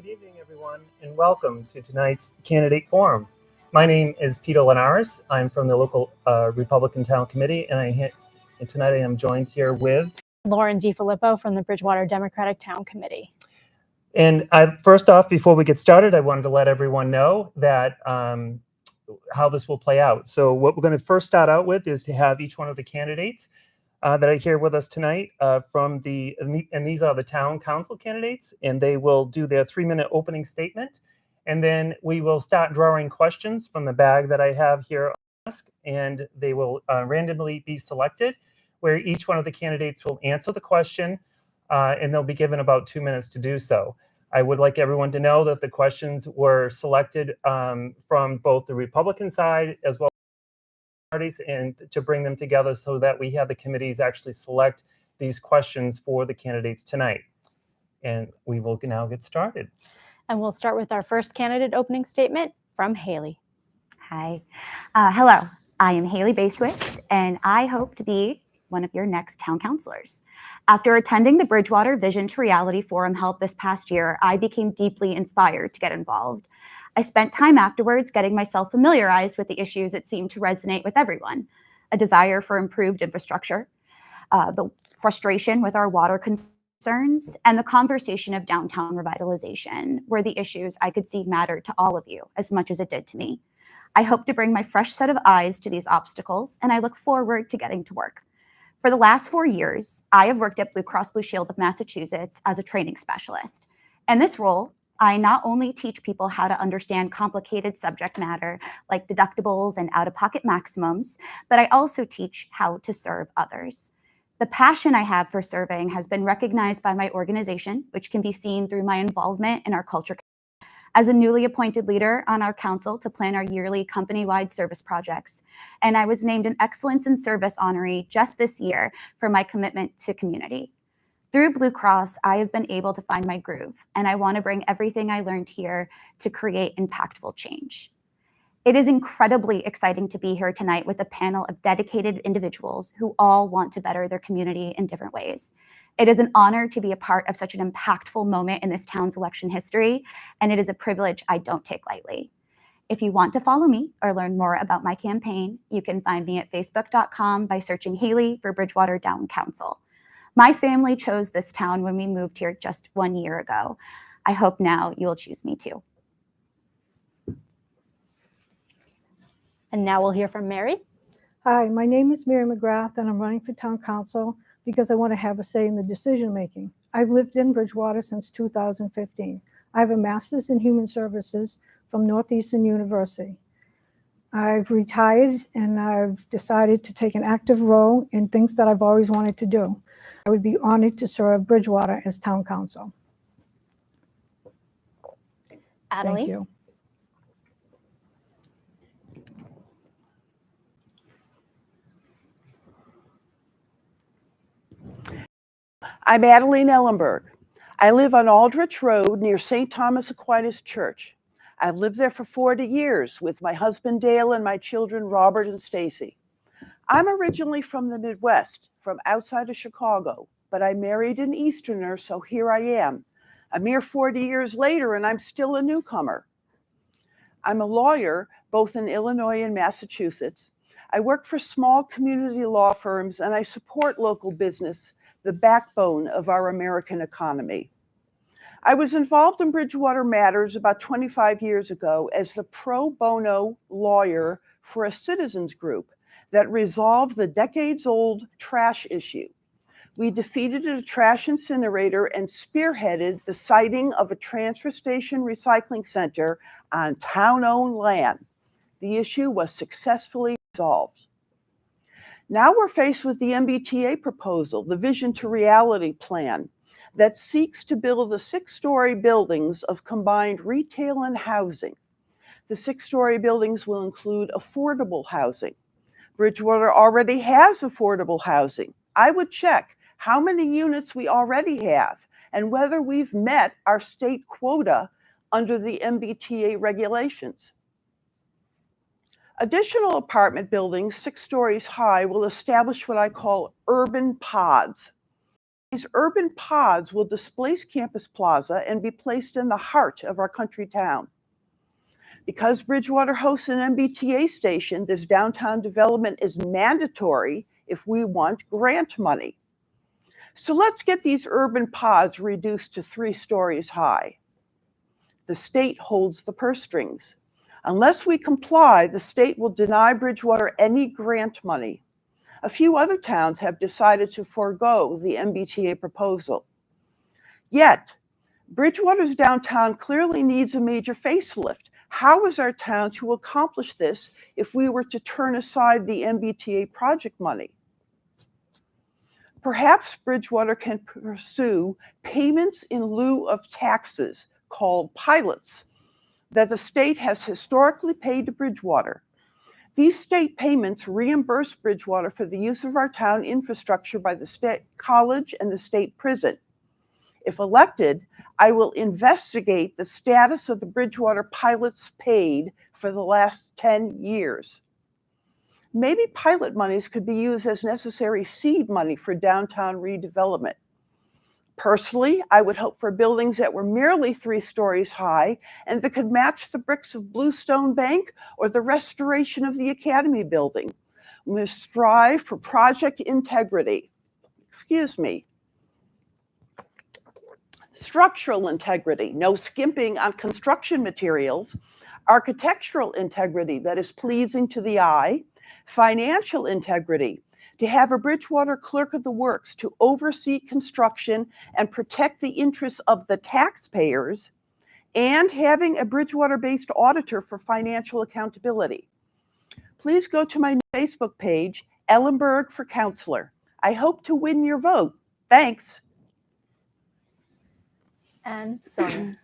Good evening, everyone, and welcome to tonight's Candidate Forum. My name is Peter Linares. I'm from the local Republican Town Committee, and tonight I am joined here with Lauren DiFilippo from the Bridgewater Democratic Town Committee. And first off, before we get started, I wanted to let everyone know that how this will play out. So what we're going to first start out with is to have each one of the candidates that are here with us tonight and these are the town council candidates, and they will do their 3-minute opening statement. And then we will start drawing questions from the bag that I have here on the desk, and they will randomly be selected, where each one of the candidates will answer the question, and they'll be given about 2 minutes to do so. I would like everyone to know that the questions were selected from both the Republican side as well as parties, and to bring them together so that we have the committees actually select these questions for the candidates tonight. And we will now get started. And we'll start with our first candidate opening statement from Haley. Hi. Hello, I am Haley Basewitz, and I hope to be one of your next town councilors. After attending the Bridgewater Vision to Reality Forum held this past year, I became deeply inspired to get involved. I spent time afterwards getting myself familiarized with the issues that seemed to resonate with everyone: a desire for improved infrastructure, the frustration with our water concerns, and the conversation of downtown revitalization were the issues I could see mattered to all of you as much as it did to me. I hope to bring my fresh set of eyes to these obstacles, and I look forward to getting to work. For the last 4 years, I have worked at Blue Cross Blue Shield of Massachusetts as a training specialist. In this role, I not only teach people how to understand complicated subject matter like deductibles and out-of-pocket maximums, but I also teach how to serve others. The passion I have for serving has been recognized by my organization, which can be seen through my involvement in our culture. As a newly appointed leader on our council to plan our yearly company-wide service projects, and I was named an Excellence in Service honoree just this year for my commitment to community. Through Blue Cross, I have been able to find my groove, and I want to bring everything I learned here to create impactful change. It is incredibly exciting to be here tonight with a panel of dedicated individuals who all want to better their community in different ways. It is an honor to be a part of such an impactful moment in this town's election history, and it is a privilege I don't take lightly. If you want to follow me or learn more about my campaign, you can find me at facebook.com by searching Haley for Bridgewater Town Council. My family chose this town when we moved here just 1 year ago. I hope now you will choose me too. And now we'll hear from Mary. Hi, my name is Mary McGrath, and I'm running for town council because I want to have a say in the decision making. I've lived in Bridgewater since 2015. I have a master's in human services from Northeastern University. I've retired and I've decided to take an active role in things that I've always wanted to do. I would be honored to serve Bridgewater as town council. Adelie. Thank you. I'm Adeline Ellenberg. I live on Aldrich Road near St. Thomas Aquinas Church. I've lived there for 40 years with my husband Dale and my children Robert and Stacy. I'm originally from the Midwest, from outside of Chicago, but I married an Easterner, so here I am, a mere 40 years later, and I'm still a newcomer. I'm a lawyer, both in Illinois and Massachusetts. I work for small community law firms, and I support local business, the backbone of our American economy. I was involved in Bridgewater Matters about 25 years ago as the pro bono lawyer for a citizens group that resolved the decades-old trash issue. We defeated a trash incinerator and spearheaded the siting of a transfer station recycling center on town-owned land. The issue was successfully resolved. Now we're faced with the MBTA proposal, the Vision to Reality plan, that seeks to build the 6-story buildings of combined retail and housing. The 6-story buildings will include affordable housing. Bridgewater already has affordable housing. I would check how many units we already have and whether we've met our state quota under the MBTA regulations. Additional apartment buildings 6 stories high will establish what I call urban pods. These urban pods will displace Campus Plaza and be placed in the heart of our country town. Because Bridgewater hosts an MBTA station, this downtown development is mandatory if we want grant money. So let's get these urban pods reduced to 3 stories high. The state holds the purse strings. Unless we comply, the state will deny Bridgewater any grant money. A few other towns have decided to forego the MBTA proposal. Yet, Bridgewater's downtown clearly needs a major facelift. How is our town to accomplish this if we were to turn aside the MBTA project money? Perhaps Bridgewater can pursue payments in lieu of taxes, called pilots, that the state has historically paid to Bridgewater. These state payments reimburse Bridgewater for the use of our town infrastructure by the state college and the state prison. If elected, I will investigate the status of the Bridgewater pilots paid for the last 10 years. Maybe pilot monies could be used as necessary seed money for downtown redevelopment. Personally, I would hope for buildings that were merely 3 stories high and that could match the bricks of Bluestone Bank or the restoration of the Academy building. We must strive for project integrity. Structural integrity, no skimping on construction materials, architectural integrity that is pleasing to the eye, financial integrity, to have a Bridgewater clerk of the works to oversee construction and protect the interests of the taxpayers, and having a Bridgewater-based auditor for financial accountability. Please go to my Facebook page, Ellenberg for Counselor. I hope to win your vote. Thanks. And Sonia.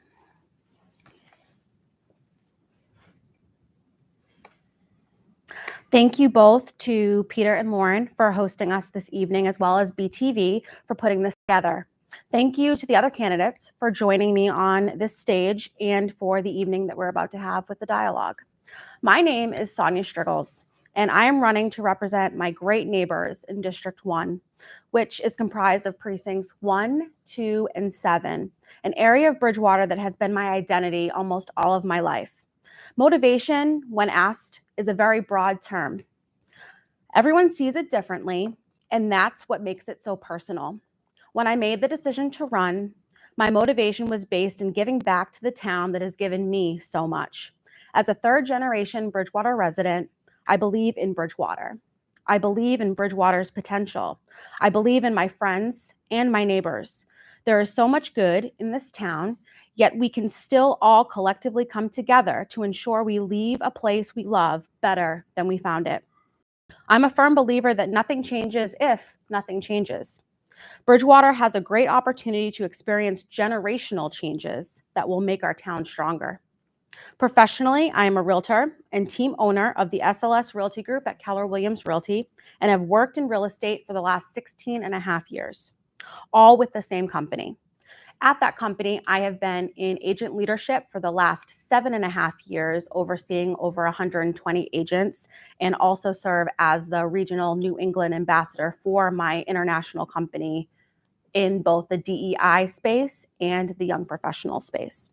Thank you both to Peter and Lauren for hosting us this evening, as well as BTV for putting this together. Thank you to the other candidates for joining me on this stage and for the evening that we're about to have with the dialogue. My name is Sonia Striggles, and I am running to represent my great neighbors in District 1, which is comprised of precincts 1, 2, and 7, an area of Bridgewater that has been my identity almost all of my life. Motivation, when asked, is a very broad term. Everyone sees it differently, and that's what makes it so personal. When I made the decision to run, my motivation was based in giving back to the town that has given me so much. As a third-generation Bridgewater resident, I believe in Bridgewater. I believe in Bridgewater's potential. I believe in my friends and my neighbors. There is so much good in this town, yet we can still all collectively come together to ensure we leave a place we love better than we found it. I'm a firm believer that nothing changes if nothing changes. Bridgewater has a great opportunity to experience generational changes that will make our town stronger. Professionally, I am a realtor and team owner of the SLS Realty Group at Keller Williams Realty and have worked in real estate for the last 16 and a half years, all with the same company. At that company, I have been in agent leadership for the last 7.5 years, overseeing over 120 agents, and also serve as the regional New England ambassador for my international company in both the DEI space and the young professional space.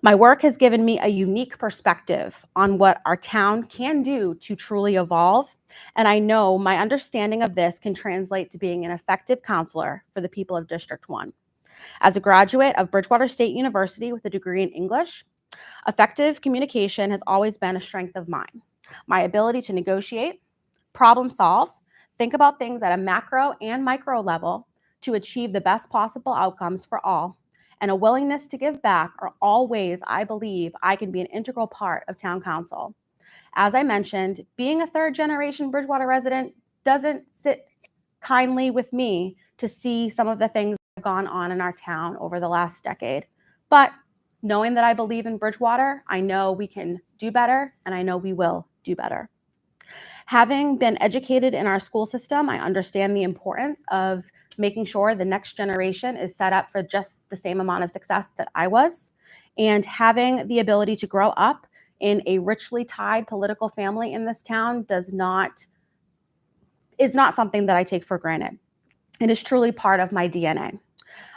My work has given me a unique perspective on what our town can do to truly evolve, and I know my understanding of this can translate to being an effective counselor for the people of District 1. As a graduate of Bridgewater State University with a degree in English, effective communication has always been a strength of mine. My ability to negotiate, problem solve, think about things at a macro and micro level to achieve the best possible outcomes for all, and a willingness to give back are all ways I believe I can be an integral part of town council. As I mentioned, being a third-generation Bridgewater resident doesn't sit kindly with me to see some of the things that have gone on in our town over the last decade. But knowing that I believe in Bridgewater, I know we can do better, and I know we will do better. Having been educated in our school system, I understand the importance of making sure the next generation is set up for just the same amount of success that I was, and having the ability to grow up in a richly tied political family in this town is not something that I take for granted. It is truly part of my DNA.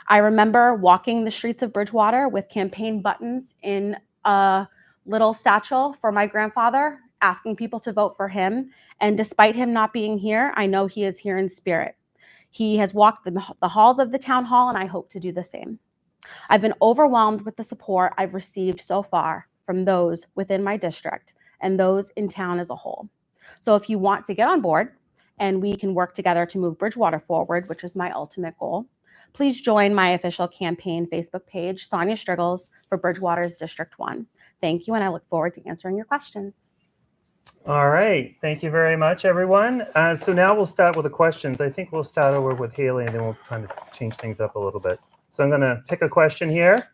I remember walking the streets of Bridgewater with campaign buttons in a little satchel for my grandfather, asking people to vote for him. And despite him not being here, I know he is here in spirit. He has walked the halls of the town hall, and I hope to do the same. I've been overwhelmed with the support I've received so far from those within my district and those in town as a whole. So if you want to get on board and we can work together to move Bridgewater forward, which is my ultimate goal, please join my official campaign Facebook page, Sonia Striggles, for Bridgewater's District 1. Thank you, and I look forward to answering your questions. All right. Thank you very much, everyone. So now we'll start with the questions. I think we'll start over with Haley, and then we'll kind of change things up a little bit. So I'm going to pick a question here.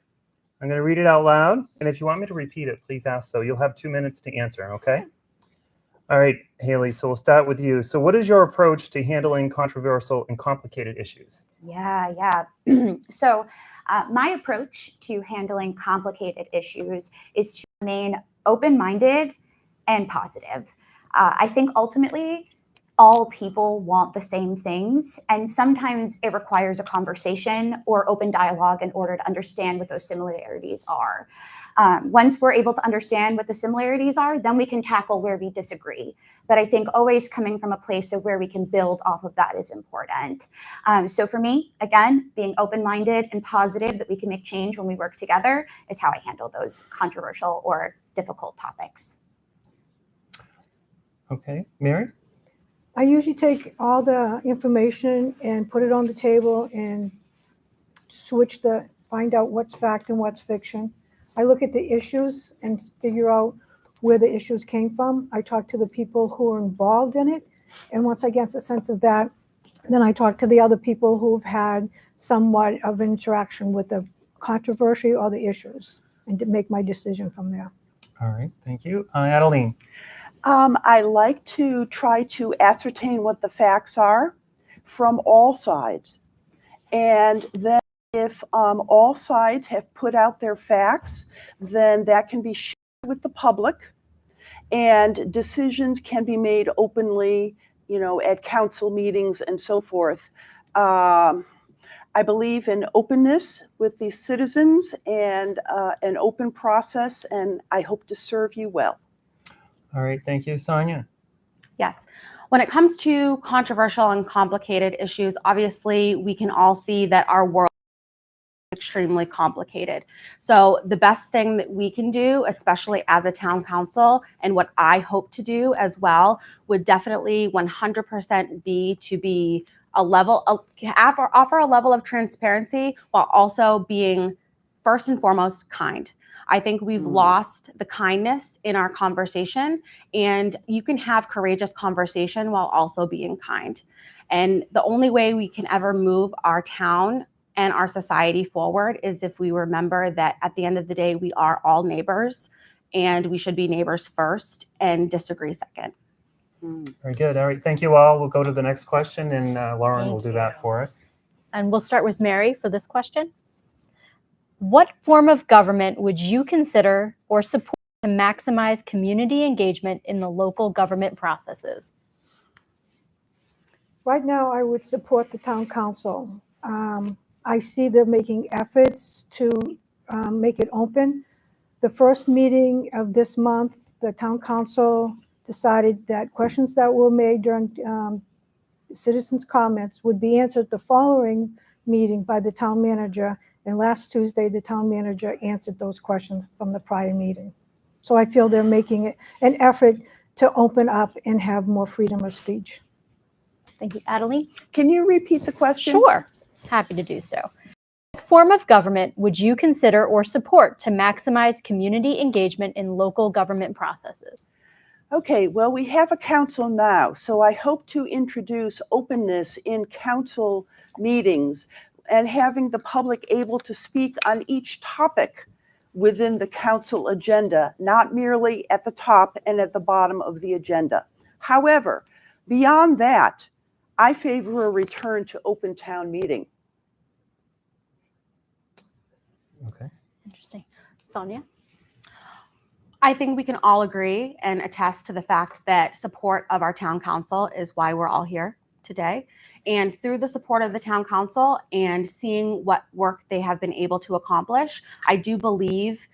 I'm going to read it out loud. And if you want me to repeat it, please ask so. You'll have 2 minutes to answer, okay? All right, Haley, so we'll start with you. So what is your approach to handling controversial and complicated issues? Yeah. So my approach to handling complicated issues is to remain open-minded and positive. I think ultimately all people want the same things, and sometimes it requires a conversation or open dialogue in order to understand what those similarities are. Once we're able to understand what the similarities are, then we can tackle where we disagree. But I think always coming from a place of where we can build off of that is important. So for me, again, being open-minded and positive that we can make change when we work together is how I handle those controversial or difficult topics. Okay, Mary? I usually take all the information and put it on the table and find out what's fact and what's fiction. I look at the issues and figure out where the issues came from. I talk to the people who are involved in it. And once I get a sense of that, then I talk to the other people who've had somewhat of interaction with the controversy or the issues and to make my decision from there. All right, thank you. Adeline? I like to try to ascertain what the facts are from all sides. And then if all sides have put out their facts, then that can be shared with the public and decisions can be made openly, at council meetings and so forth. I believe in openness with the citizens and an open process, and I hope to serve you well. All right, thank you. Sonia? Yes. When it comes to controversial and complicated issues, obviously we can all see that our world is extremely complicated. So the best thing that we can do, especially as a town council, and what I hope to do as well, would definitely 100% be to be offer a level of transparency while also being first and foremost kind. I think we've lost the kindness in our conversation, and you can have courageous conversation while also being kind. And the only way we can ever move our town and our society forward is if we remember that at the end of the day, we are all neighbors and we should be neighbors first and disagree second. Very good. All right, thank you all. We'll go to the next question, and Lauren will do that for us. And we'll start with Mary for this question. What form of government would you consider or support to maximize community engagement in the local government processes? Right now, I would support the town council. I see them making efforts to make it open. The first meeting of this month, the town council decided that questions that were made during citizens' comments would be answered the following meeting by the town manager. And last Tuesday, the town manager answered those questions from the prior meeting. So I feel they're making an effort to open up and have more freedom of speech. Thank you. Adeline? Can you repeat the question? Sure. Happy to do so. What form of government would you consider or support to maximize community engagement in local government processes? Okay, well, we have a council now, so I hope to introduce openness in council meetings and having the public able to speak on each topic within the council agenda, not merely at the top and at the bottom of the agenda. However, beyond that, I favor a return to open town meeting. Okay. Interesting. Sonia? I think we can all agree and attest to the fact that support of our town council is why we're all here today. And through the support of the town council and seeing what work they have been able to accomplish, I do believe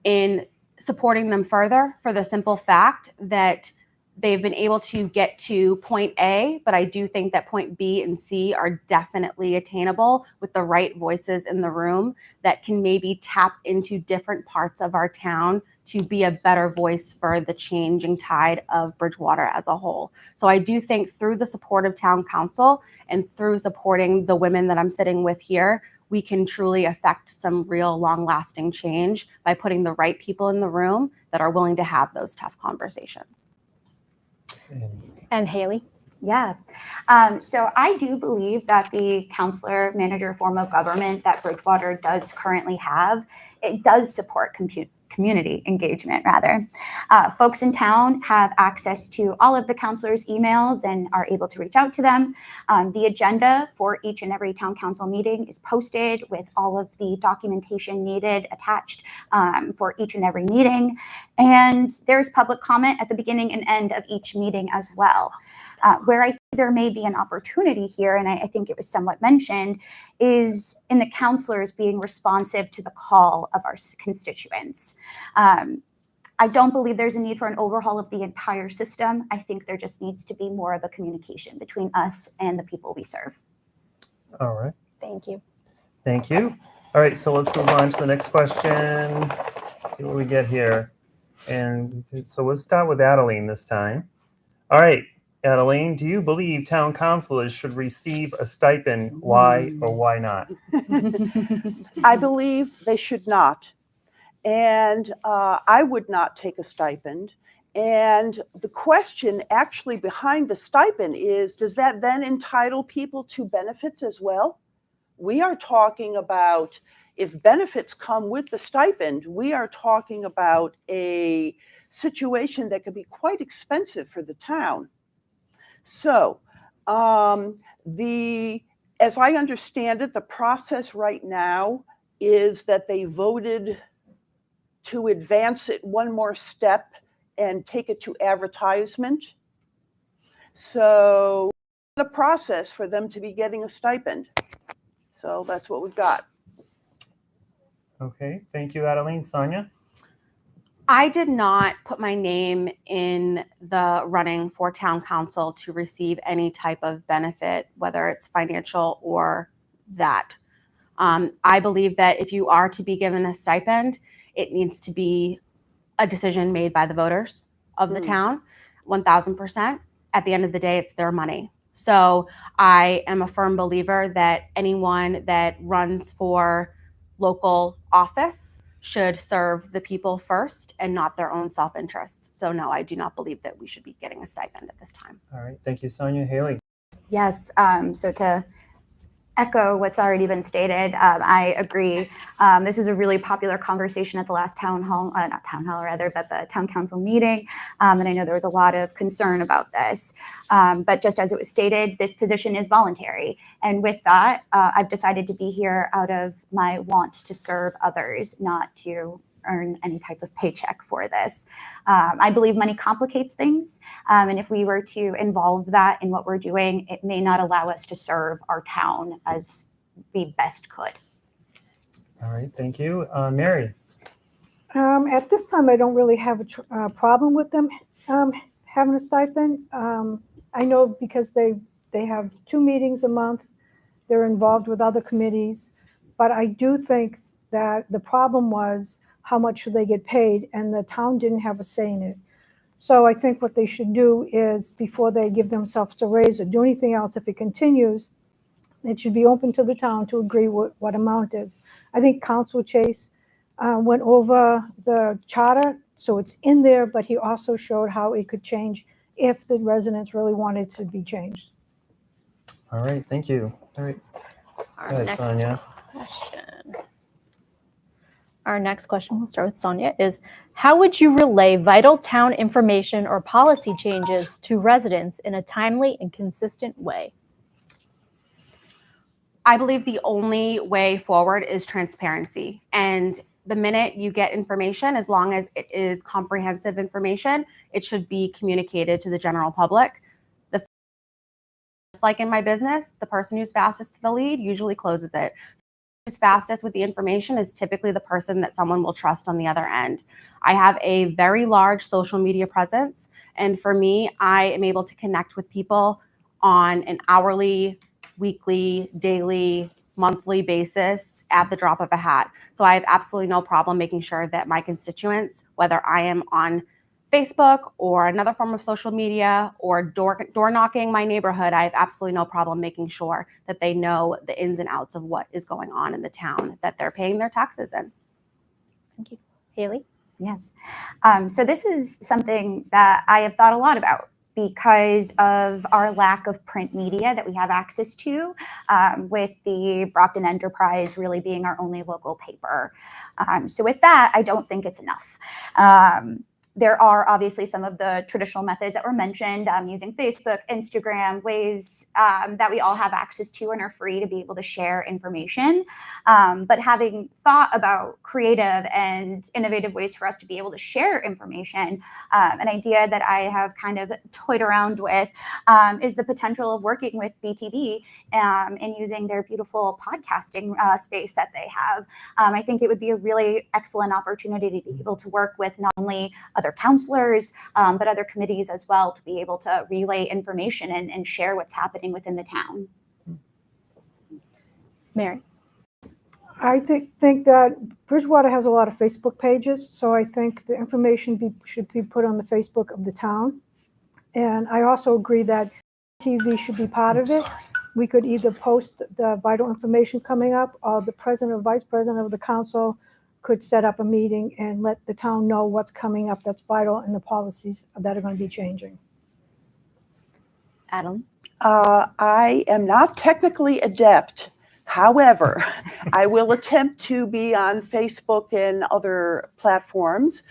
in supporting them further for the simple fact that they've been able to get to point A, but I do think that point B and C are definitely attainable with the right voices in the room that can maybe tap into different parts of our town to be a better voice for the changing tide of Bridgewater as a whole. So I do think through the support of town council and through supporting the women that I'm sitting with here, we can truly affect some real long-lasting change by putting the right people in the room that are willing to have those tough conversations. And Haley? Yeah. So I do believe that the counselor manager form of government that Bridgewater does currently have, it does support community engagement, rather. Folks in town have access to all of the counselors' emails and are able to reach out to them. The agenda for each and every town council meeting is posted with all of the documentation needed attached for each and every meeting. And there's public comment at the beginning and end of each meeting as well. Where I think there may be an opportunity here, and I think it was somewhat mentioned, is in the counselors being responsive to the call of our constituents. I don't believe there's a need for an overhaul of the entire system. I think there just needs to be more of a communication between us and the people we serve. All right. Thank you. Thank you. All right, so let's move on to the next question. Let's see what we get here. And so we'll start with Adeline this time. All right, Adeline, do you believe town councilors should receive a stipend? Why or why not? I believe they should not. And I would not take a stipend. And the question actually behind the stipend is, does that then entitle people to benefits as well? We are talking about, if benefits come with the stipend, we are talking about a situation that could be quite expensive for the town. So as I understand it, the process right now is that they voted to advance it one more step and take it to advertisement. So the process for them to be getting a stipend. So that's what we've got. Okay, thank you, Adeline. Sonia? I did not put my name in the running for town council to receive any type of benefit, whether it's financial or that. I believe that if you are to be given a stipend, it needs to be a decision made by the voters of the town, 1000%. At the end of the day, it's their money. So I am a firm believer that anyone that runs for local office should serve the people first and not their own self-interests. So no, I do not believe that we should be getting a stipend at this time. All right, thank you, Sonia. Haley? Yes. So to echo what's already been stated, I agree. This is a really popular conversation at the last but the town council meeting. And I know there was a lot of concern about this. But just as it was stated, this position is voluntary. And with that, I've decided to be here out of my want to serve others, not to earn any type of paycheck for this. I believe money complicates things. And if we were to involve that in what we're doing, it may not allow us to serve our town as we best could. All right, thank you. Mary? At this time, I don't really have a problem with them having a stipend. I know because they have 2 meetings a month. They're involved with other committees. But I do think that the problem was how much should they get paid, and the town didn't have a say in it. So I think what they should do is, before they give themselves a raise or do anything else, if it continues, it should be open to the town to agree what amount is. I think Council Chase went over the charter, so it's in there, but he also showed how it could change if the residents really wanted to be changed. All right, thank you. All right, Our go ahead, next Sonia. question. Our next question, we'll start with Sonia, is how would you relay vital town information or policy changes to residents in a timely and consistent way? I believe the only way forward is transparency. And the minute you get information, as long as it is comprehensive information, it should be communicated to the general public. The like in my business, the person who's fastest to the lead usually closes it. Who's fastest with the information is typically the person that someone will trust on the other end. I have a very large social media presence, and for me, I am able to connect with people on an hourly, weekly, daily, monthly basis at the drop of a hat. So I have absolutely no problem making sure that my constituents, whether I am on Facebook or another form of social media or door knocking my neighborhood, I have absolutely no problem making sure that they know the ins and outs of what is going on in the town that they're paying their taxes in. Thank you. Haley? Yes. So this is something that I have thought a lot about because of our lack of print media that we have access to, with the Brockton Enterprise really being our only local paper. So with that, I don't think it's enough. There are obviously some of the traditional methods that were mentioned, using Facebook, Instagram, ways that we all have access to and are free to be able to share information. But having thought about creative and innovative ways for us to be able to share information, an idea that I have kind of toyed around with is the potential of working with BTV and using their beautiful podcasting space that they have. I think it would be a really excellent opportunity to be able to work with not only other counselors, but other committees as well, to be able to relay information and share what's happening within the town. Mary? I think that Bridgewater has a lot of Facebook pages, so I think the information should be put on the Facebook of the town. And I also agree that TV should be part of it. We could either post the vital information coming up, or the president or vice president of the council could set up a meeting and let the town know what's coming up that's vital and the policies that are going to be changing. Adam? I am not technically adept. However, I will attempt to be on Facebook and other platforms.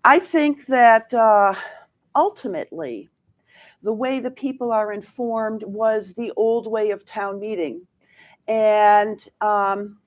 I think that ultimately, the way the people are informed was the old way of town meeting. And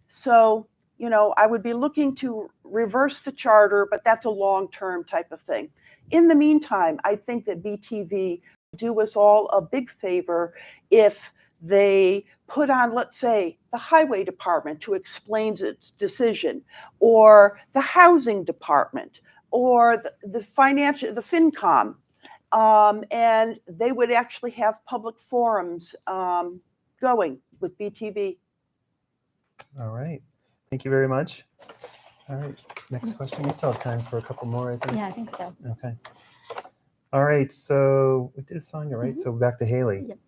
so, you know, I would be looking to reverse the charter, but that's a long-term type of thing. In the meantime, I think that BTV would do us all a big favor if they put on, let's say, the highway department to explain its decision, or the housing department, or the FinCom, and they would actually have public forums going with BTV. All right. Thank you very much. All right. Next question. We still have time for a couple more, I think. Yeah, I think so. Okay. All right. So we did Sonia, right? So back to Haley. Yep.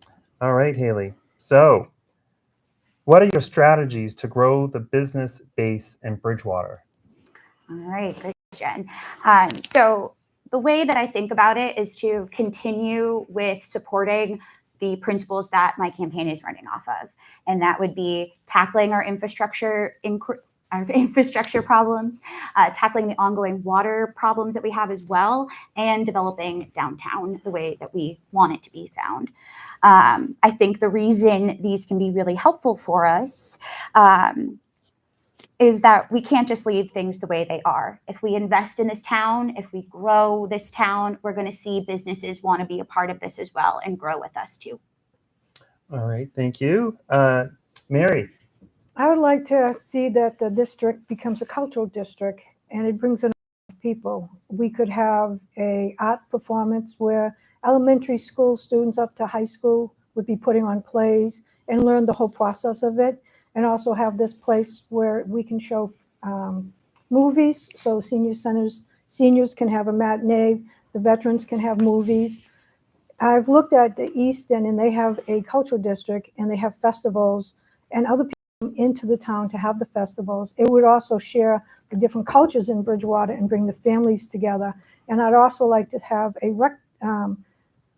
All right, Haley. So what are your strategies to grow the business base in Bridgewater? All right, great question. So the way that I think about it is to continue with supporting the principles that my campaign is running off of. And that would be tackling our infrastructure problems, tackling the ongoing water problems that we have as well, and developing downtown the way that we want it to be found. I think the reason these can be really helpful for us is that we can't just leave things the way they are. If we invest in this town, if we grow this town, we're going to see businesses want to be a part of this as well and grow with us too. All right, thank you. Mary. I would like to see that the district becomes a cultural district and it brings in people. We could have a art performance where elementary school students up to high school would be putting on plays and learn the whole process of it, and also have this place where we can show movies. So seniors can have a matinee, the veterans can have movies. I've looked at the East End and they have a cultural district and they have festivals and other people into the town to have the festivals. It would also share the different cultures in Bridgewater and bring the families together. And I'd also like to have a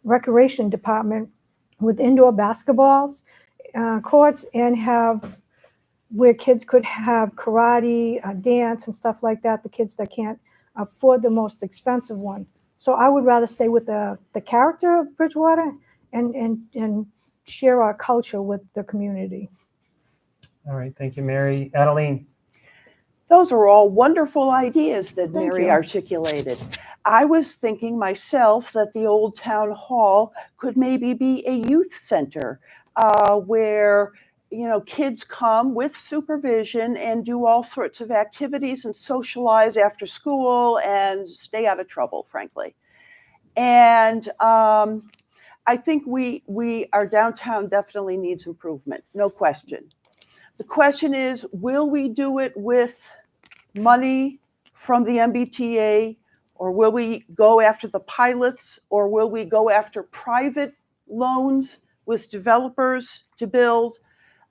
recreation department with indoor basketballs, courts, and have where kids could have karate, dance, and stuff like that, the kids that can't afford the most expensive one. So I would rather stay with the character of Bridgewater and share our culture with the community. All right, thank you, Mary. Adeline. Those are all wonderful ideas that Thank Mary you. articulated. I was thinking myself that the old town hall could maybe be a youth center where kids come with supervision and do all sorts of activities and socialize after school and stay out of trouble, frankly. And I think our downtown definitely needs improvement, no question. The question is, will we do it with money from the MBTA, or will we go after the pilots, or will we go after private loans with developers to build?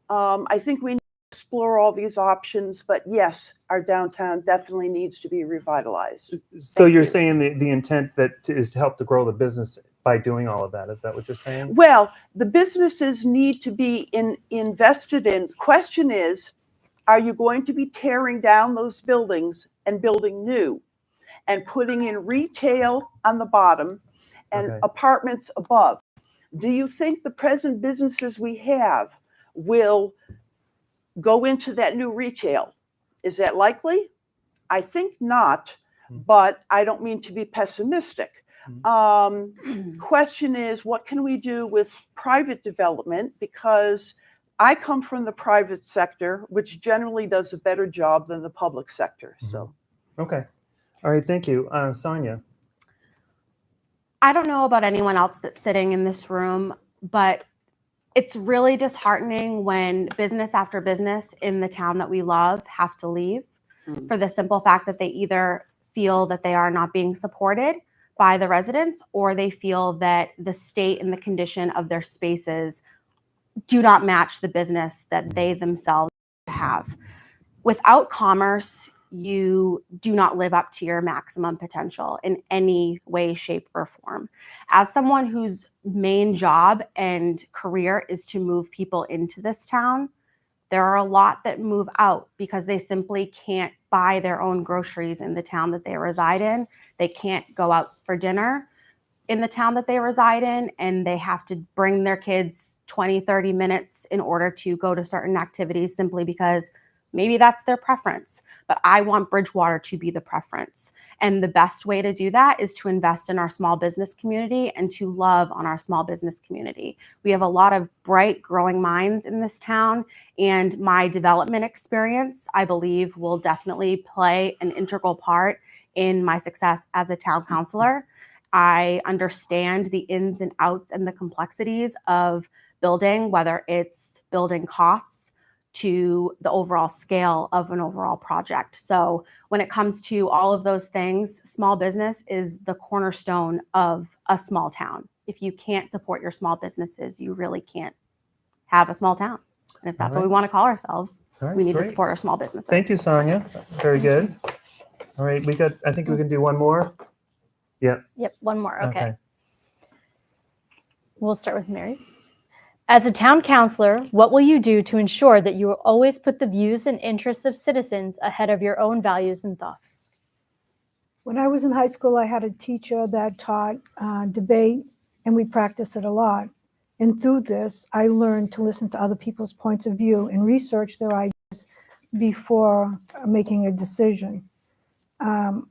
I think we need to explore all these options, but yes, our downtown definitely needs to be revitalized. So Thank you're you. saying the intent is to help to grow the business by doing all of that. Is that what you're saying? Well, the businesses need to be invested in. Question is, are you going to be tearing down those buildings and building new and putting in retail on the bottom and Okay. apartments above? Do you think the present businesses we have will go into that new retail? Is that likely? I think not, but I don't mean to be pessimistic. Question is, what can we do with private development? Because I come from the private sector, which generally does a better job than the public sector. So, Okay. All right. Thank you. Sonia. I don't know about anyone else that's sitting in this room, but it's really disheartening when business after business in the town that we love have to leave for the simple fact that they either feel that they are not being supported by the residents, or they feel that the state and the condition of their spaces do not match the business that they themselves have. Without commerce, you do not live up to your maximum potential in any way, shape, or form. As someone whose main job and career is to move people into this town, there are a lot that move out because they simply can't buy their own groceries in the town that they reside in. They can't go out for dinner in the town that they reside in, and they have to bring their kids 20, 30 minutes in order to go to certain activities simply because maybe that's their preference. But I want Bridgewater to be the preference. And the best way to do that is to invest in our small business community and to love on our small business community. We have a lot of bright, growing minds in this town, and my development experience, I believe, will definitely play an integral part in my success as a town councilor. I understand the ins and outs and the complexities of building, whether it's building costs to the overall scale of an overall project. So when it comes to all of those things, small business is the cornerstone of a small town. If you can't support your small businesses, you really can't have a small town. And if that's what we want to call ourselves, we need to support our small businesses. Thank you, Sonia. Very good. All right, I think we can do one more. Yeah. Yep, one more. Okay. We'll start with Mary. As a town councilor, what will you do to ensure that you will always put the views and interests of citizens ahead of your own values and thoughts? When I was in high school, I had a teacher that taught debate, and we practiced it a lot. And through this, I learned to listen to other people's points of view and research their ideas before making a decision.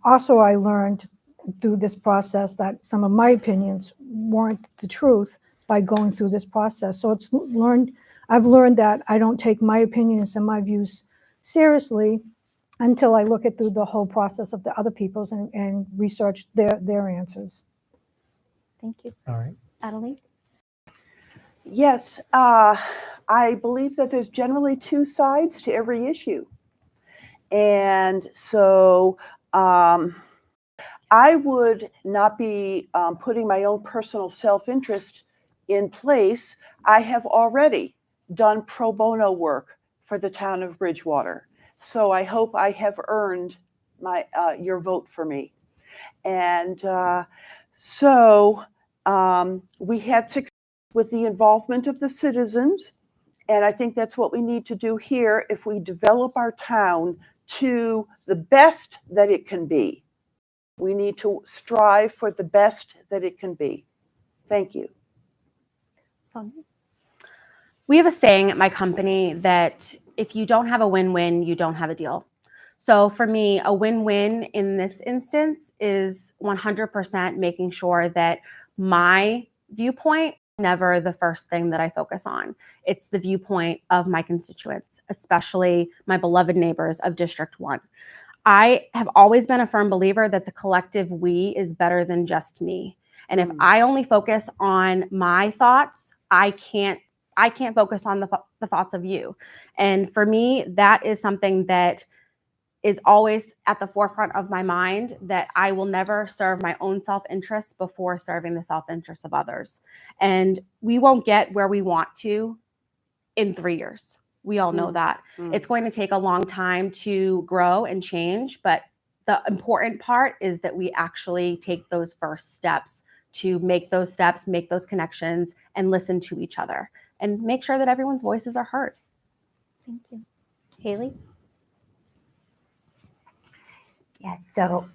Also, I learned through this process that some of my opinions weren't the truth by going through this process. So I've learned that I don't take my opinions and my views seriously until I look at through the whole process of the other people's and research their answers. Thank you. All right. Adeline? Yes, I believe that there's generally two sides to every issue. And so I would not be putting my own personal self-interest in place. I have already done pro bono work for the town of Bridgewater. So I hope I have earned your vote for me. And so we had success with the involvement of the citizens. And I think that's what we need to do here if we develop our town to the best that it can be. We need to strive for the best that it can be. Thank you. Sonia? We have a saying at my company that if you don't have a win-win, you don't have a deal. So for me, a win-win in this instance is 100% making sure that my viewpoint is never the first thing that I focus on. It's the viewpoint of my constituents, especially my beloved neighbors of District 1. I have always been a firm believer that the collective we is better than just me. And if I only focus on my thoughts, I can't focus on the thoughts of you. And for me, that is something that is always at the forefront of my mind, that I will never serve my own self-interest before serving the self-interest of others. And we won't get where we want to in 3 years. We all know that. It's going to take a long time to grow and change, but the important part is that we actually take those first steps to make those connections, and listen to each other and make sure that everyone's voices are heard. Thank you. Haley? Yes, so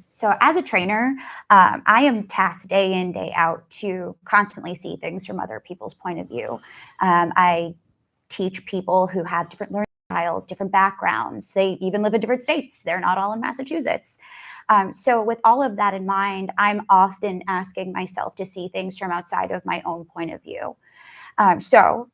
so as a trainer, I am tasked day in, day out to constantly see things from other people's point of view. I teach people who have different learning styles, different backgrounds. They even live in different states. They're not all in Massachusetts. So with all of that in mind, I'm often asking myself to see things from outside of my own point of view. So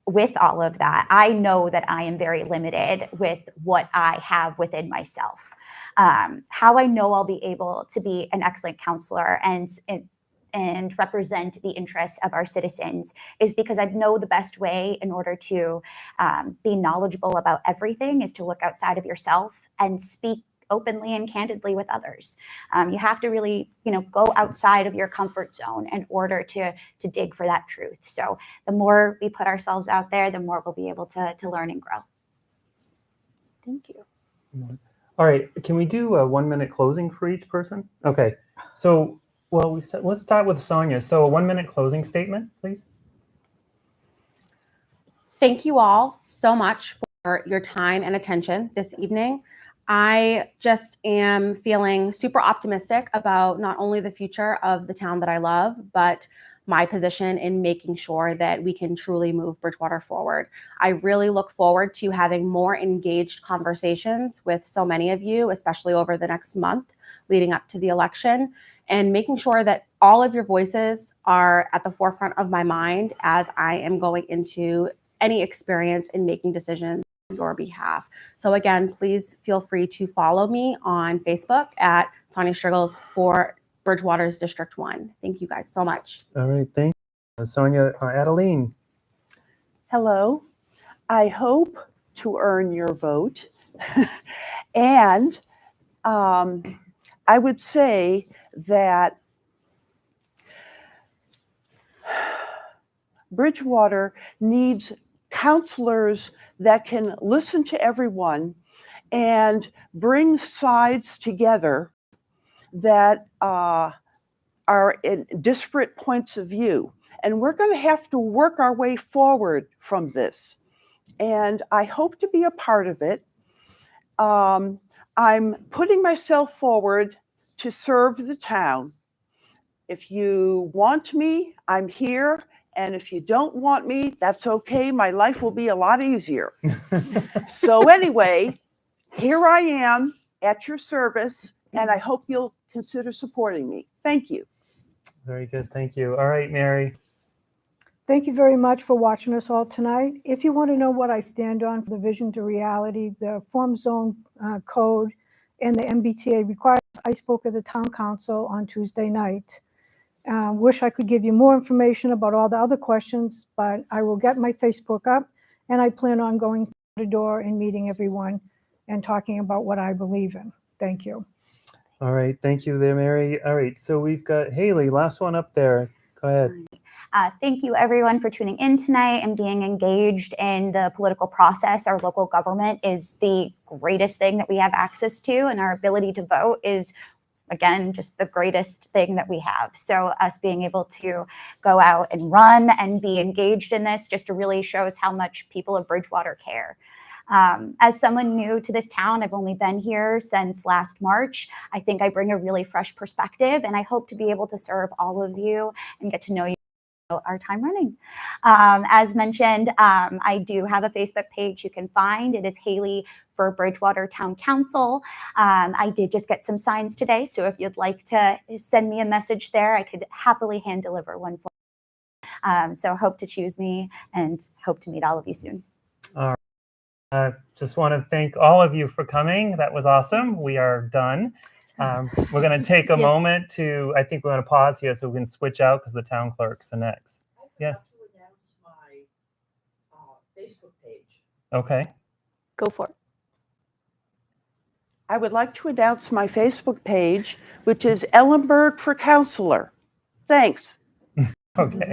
with all of that, I know that I am very limited with what I have within myself. How I know I'll be able to be an excellent counselor and represent the interests of our citizens is because I know the best way in order to be knowledgeable about everything is to look outside of yourself and speak openly and candidly with others. You have to really, go outside of your comfort zone in order to dig for that truth. So the more we put ourselves out there, the more we'll be able to learn and grow. Thank you. All right, can we do a 1 minute closing for each person? Okay, so, let's start with Sonia. So a 1 minute closing statement, please. Thank you all so much for your time and attention this evening. I just am feeling super optimistic about not only the future of the town that I love, but my position in making sure that we can truly move Bridgewater forward. I really look forward to having more engaged conversations with so many of you, especially over the next month leading up to the election, and making sure that all of your voices are at the forefront of my mind as I am going into any experience in making decisions on your behalf. So again, please feel free to follow me on Facebook at Sonia Striggles for Bridgewater's District 1. Thank you guys so much. All right, thank you. Sonia, Adeline. Hello. I hope to earn your vote. And I would say that Bridgewater needs counselors that can listen to everyone and bring sides together that are in disparate points of view. And we're going to have to work our way forward from this. And I hope to be a part of it. I'm putting myself forward to serve the town. If you want me, I'm here. And if you don't want me, that's okay. My life will be a lot easier. So anyway, here I am at your service, and I hope you'll consider supporting me. Thank you. Very good, thank you. All right, Mary. Thank you very much for watching us all tonight. If you want to know what I stand on for the vision to reality, the form zone code, and the MBTA requirements, I spoke at the town council on Tuesday night. Wish I could give you more information about all the other questions, but I will get my Facebook up, and I plan on going door to door and meeting everyone and talking about what I believe in. Thank you. All right, thank you there, Mary. All right, so we've got Haley, last one up there. Go ahead. Thank you, everyone, for tuning in tonight and being engaged in the political process. Our local government is the greatest thing that we have access to, and our ability to vote is, again, just the greatest thing that we have. So us being able to go out and run and be engaged in this just really shows how much people of Bridgewater care. As someone new to this town, I've only been here since last March. I think I bring a really fresh perspective, and I hope to be able to serve all of you and get to know you our time running. As mentioned, I do have a Facebook page you can find. It is Haley for Bridgewater Town Council. I did just get some signs today, so if you'd like to send me a message there, I could happily hand deliver one for you. So hope to choose me and hope to meet all of you soon. All right. Just want to thank all of you for coming. That was awesome. We are done. We're going to take a moment to, I think we're going to pause here so we can switch out because the town clerk's the next. Yes. I would announce my Facebook page. Okay. Go for it. I would like to announce my Facebook page, which is Ellenberg for Counselor. Thanks. Okay.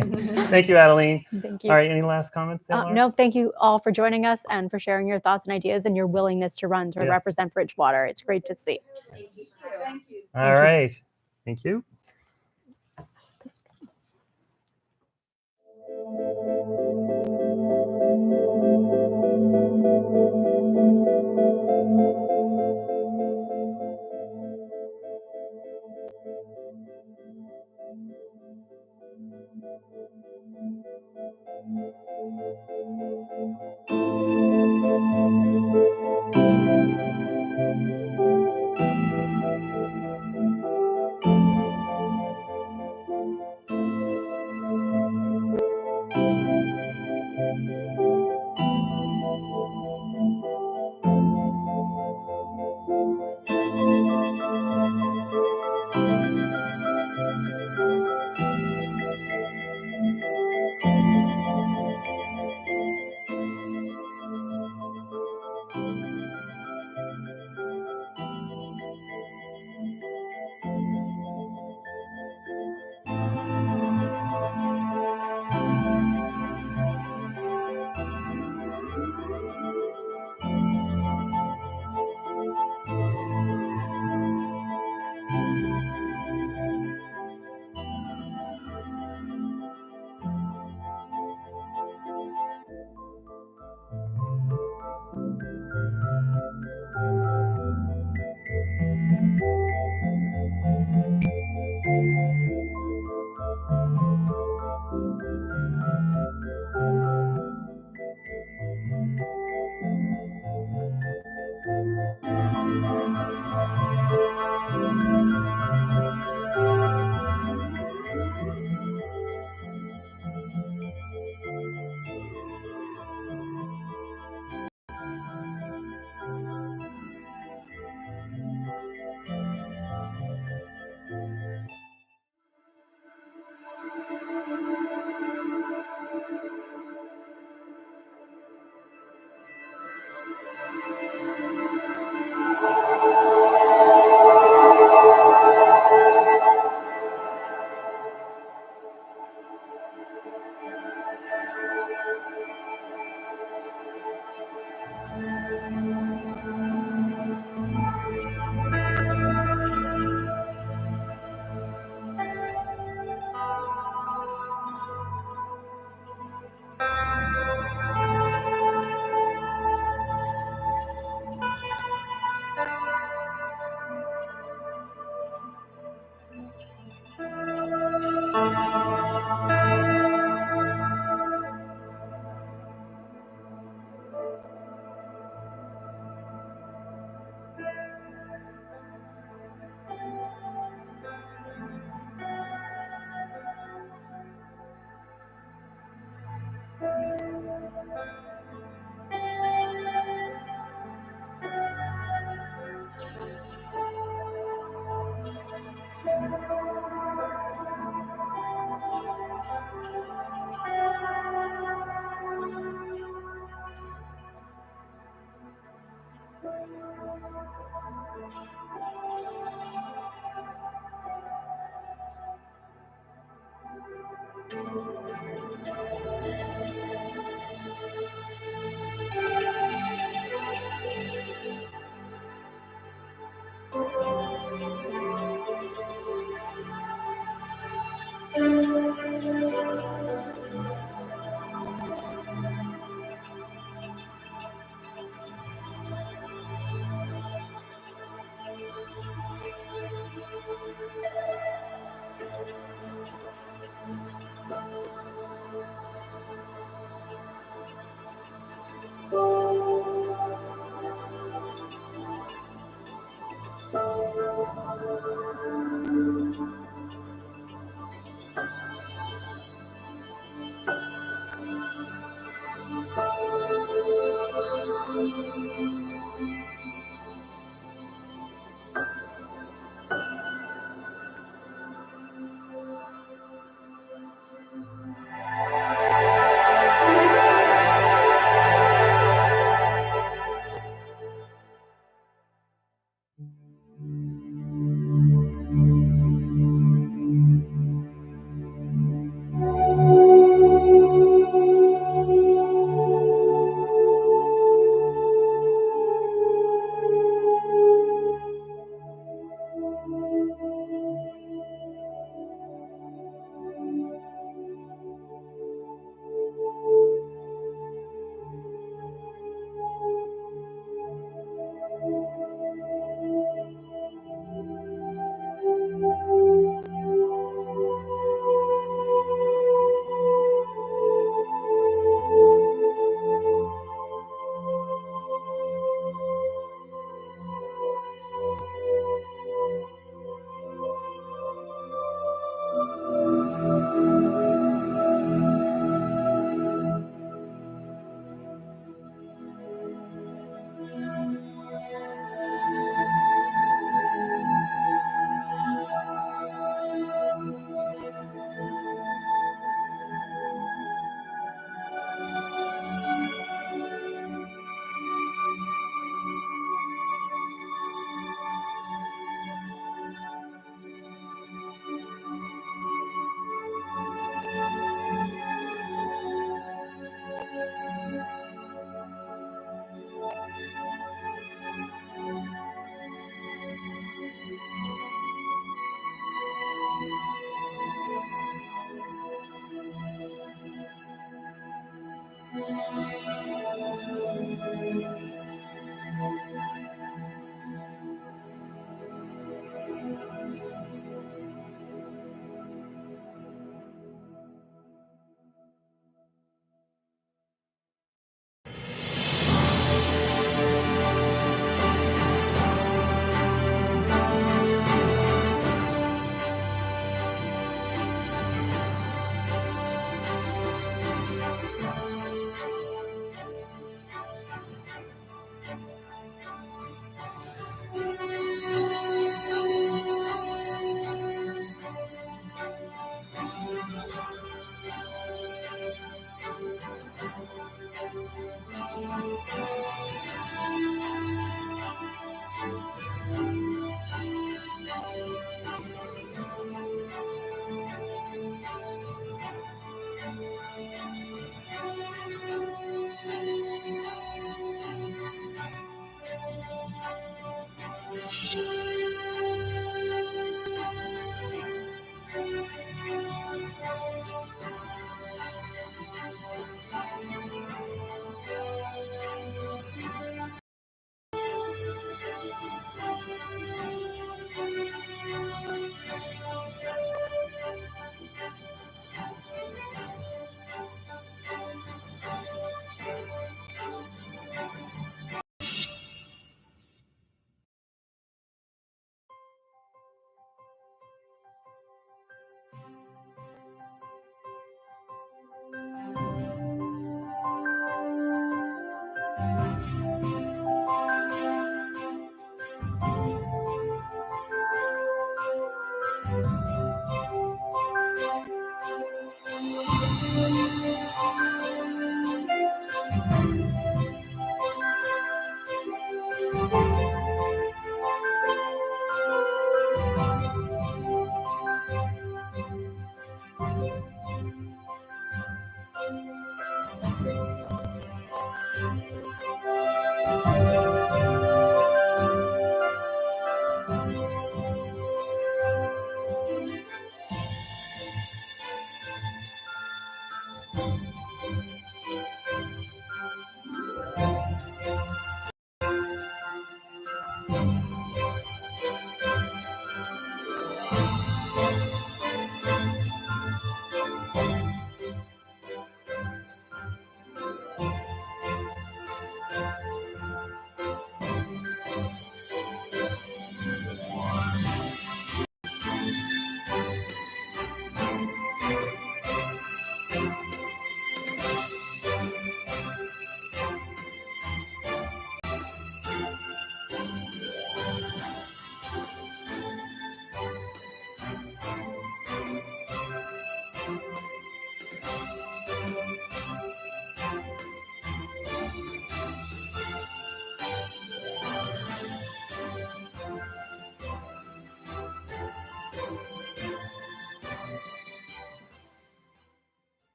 Thank you, Adeline. Thank you. All right. Any last comments? There, Laura? No, thank you all for joining us and for sharing your thoughts and ideas and your willingness to run to Yes. represent Bridgewater. It's great to see. Thank you. Thank you. All right. Thank you.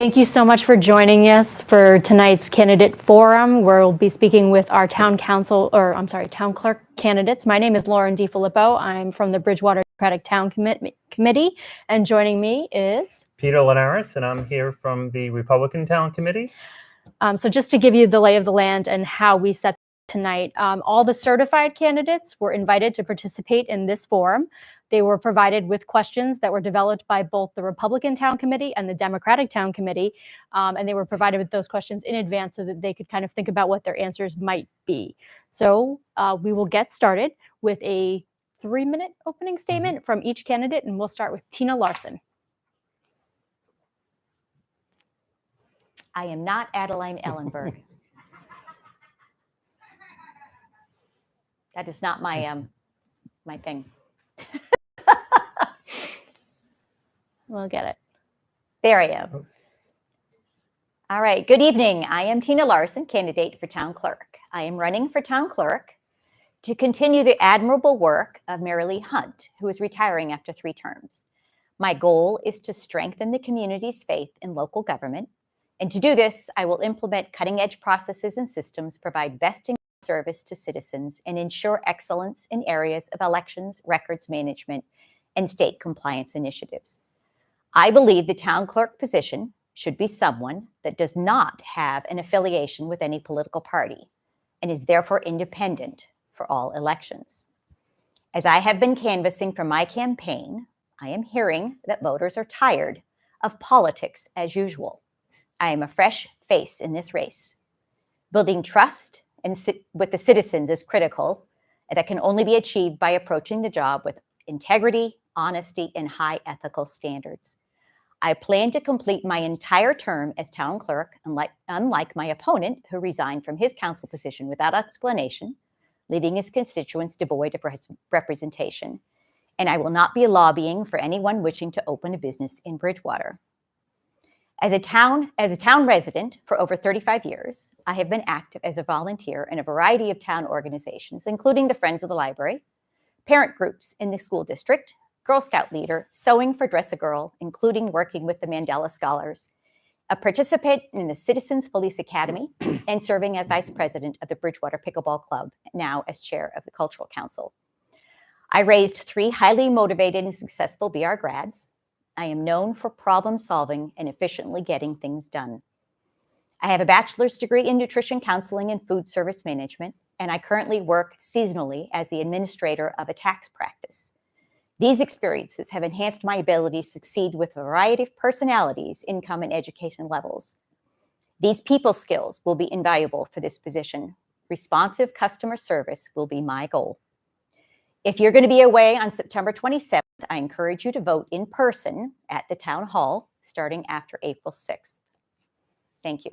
Thank you so much for joining us for tonight's candidate forum. We'll be speaking with our town clerk candidates. My name is Lauren DiFilippo. I'm from the Bridgewater Democratic Town Committee, and joining me is Peter Linares, and I'm here from the Republican Town Committee. So just to give you the lay of the land and how we set tonight, all the certified candidates were invited to participate in this forum. They were provided with questions that were developed by both the Republican Town Committee and the Democratic Town Committee, and they were provided with those questions in advance so that they could kind of think about what their answers might be. So we will get started with a 3-minute opening statement from each candidate, and we'll start with Tina Larson. I am not Adeline Ellenberg. That is not my my thing. We'll get it. There I am. All right. Good evening. I am Tina Larson, candidate for town clerk. I am running for town clerk to continue the admirable work of Mary Lee Hunt, who is retiring after 3 terms. My goal is to strengthen the community's faith in local government. And to do this, I will implement cutting-edge processes and systems, provide best-in-class service to citizens, and ensure excellence in areas of elections, records management, and state compliance initiatives. I believe the town clerk position should be someone that does not have an affiliation with any political party and is therefore independent for all elections. As I have been canvassing for my campaign, I am hearing that voters are tired of politics as usual. I am a fresh face in this race. Building trust with the citizens is critical, and that can only be achieved by approaching the job with integrity, honesty, and high ethical standards. I plan to complete my entire term as town clerk, unlike my opponent, who resigned from his council position without explanation, leaving his constituents devoid of representation. And I will not be lobbying for anyone wishing to open a business in Bridgewater. As a town resident for over 35 years, I have been active as a volunteer in a variety of town organizations, including the Friends of the Library, parent groups in the school district, Girl Scout leader, sewing for Dress a Girl, including working with the Mandela Scholars, a participant in the Citizens Police Academy, and serving as vice president of the Bridgewater Pickleball Club, now as chair of the Cultural Council. I raised 3 highly motivated and successful BR grads. I am known for problem solving and efficiently getting things done. I have a bachelor's degree in nutrition counseling and food service management, and I currently work seasonally as the administrator of a tax practice. These experiences have enhanced my ability to succeed with a variety of personalities, income, and education levels. These people skills will be invaluable for this position. Responsive customer service will be my goal. If you're going to be away on September 27th, I encourage you to vote in person at the town hall starting after April 6th. Thank you.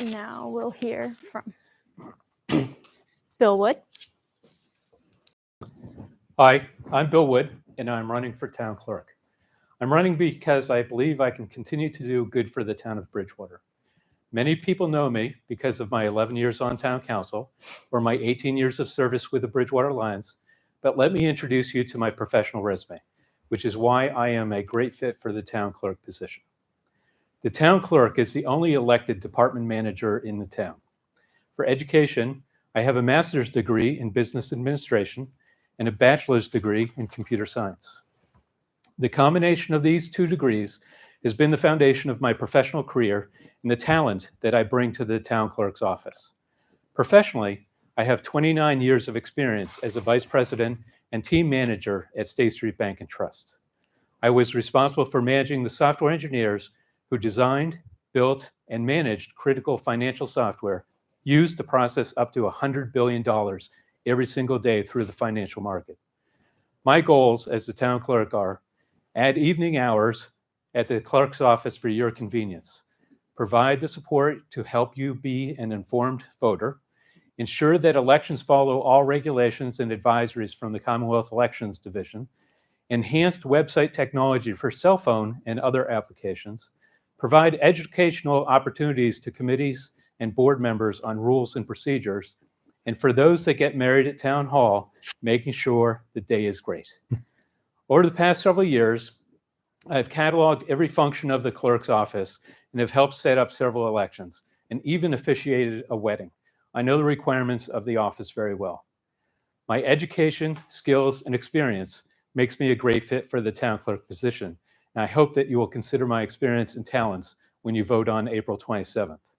Now we'll hear from Bill Wood. Hi, I'm Bill Wood, and I'm running for town clerk. I'm running because I believe I can continue to do good for the town of Bridgewater. Many people know me because of my 11 years on town council or my 18 years of service with the Bridgewater Lions, but let me introduce you to my professional resume, which is why I am a great fit for the town clerk position. The town clerk is the only elected department manager in the town. For education, I have a master's degree in business administration and a bachelor's degree in computer science. The combination of these 2 degrees has been the foundation of my professional career and the talent that I bring to the town clerk's office. Professionally, I have 29 years of experience as a vice president and team manager at State Street Bank and Trust. I was responsible for managing the software engineers who designed, built, and managed critical financial software used to process up to $100 billion every single day through the financial market. My goals as the town clerk are: add evening hours at the clerk's office for your convenience, provide the support to help you be an informed voter, ensure that elections follow all regulations and advisories from the Commonwealth Elections Division, enhanced website technology for cell phone and other applications, provide educational opportunities to committees and board members on rules and procedures, and for those that get married at town hall, making sure the day is great. Over the past several years, I've cataloged every function of the clerk's office and have helped set up several elections and even officiated a wedding. I know the requirements of the office very well. My education, skills, and experience makes me a great fit for the town clerk position, and I hope that you will consider my experience and talents when you vote on April 27th.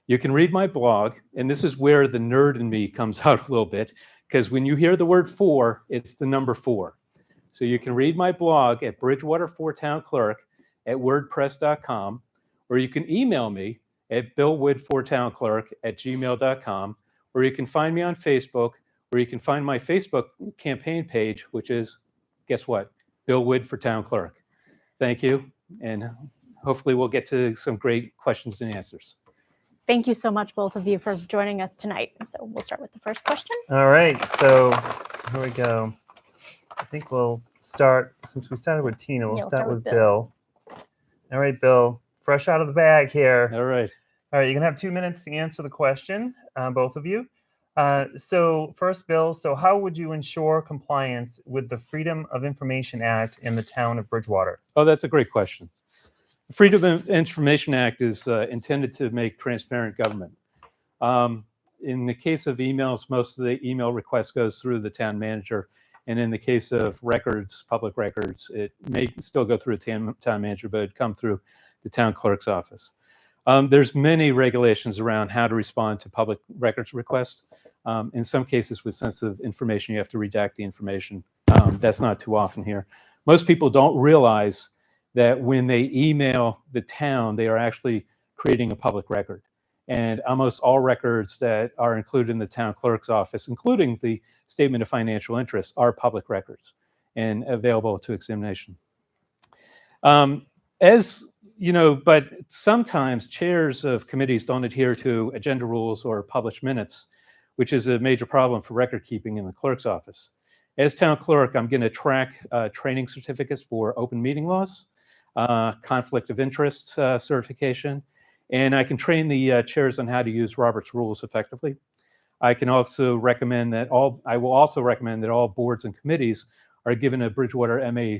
You can read my blog, and this is where the nerd in me comes out a little bit, because when you hear the word 4, it's the number 4. So you can read my blog at Bridgewater 4 Town Clerk at wordpress.com, or you can email me at billwood4townclerk@gmail.com, or you can find me on Facebook, or you can find my Facebook campaign page, which is, guess what? Bill Wood for Town Clerk. Thank you, and hopefully we'll get to some great questions and answers. Thank you so much, both of you, for joining us tonight. So we'll start with the first question. All right, so here we go. I think we'll start, since we started with Tina, we'll start with Bill. All right, Bill, fresh out of the bag here. All right. All right, you can have 2 minutes to answer the question, both of you. So first, Bill, so how would you ensure compliance with the Freedom of Information Act in the town of Bridgewater? Oh, that's a great question. The Freedom of Information Act is intended to make transparent government. In the case of emails, most of the email request goes through the town manager. And in the case of records, public records, it may still go through a town manager, but it'd come through the town clerk's office. There's many regulations around how to respond to public records requests. In some cases with sensitive information, you have to redact the information. That's not too often here. Most people don't realize that when they email the town, they are actually creating a public record. And almost all records that are included in the town clerk's office, including the statement of financial interest, are public records and available to examination. As you know, but sometimes chairs of committees don't adhere to agenda rules or published minutes, which is a major problem for record keeping in the clerk's office. As town clerk, I'm going to track training certificates for open meeting laws, conflict of interest certification, and I can train the chairs on how to use Robert's rules effectively. I will also recommend that all boards and committees are given a Bridgewater MA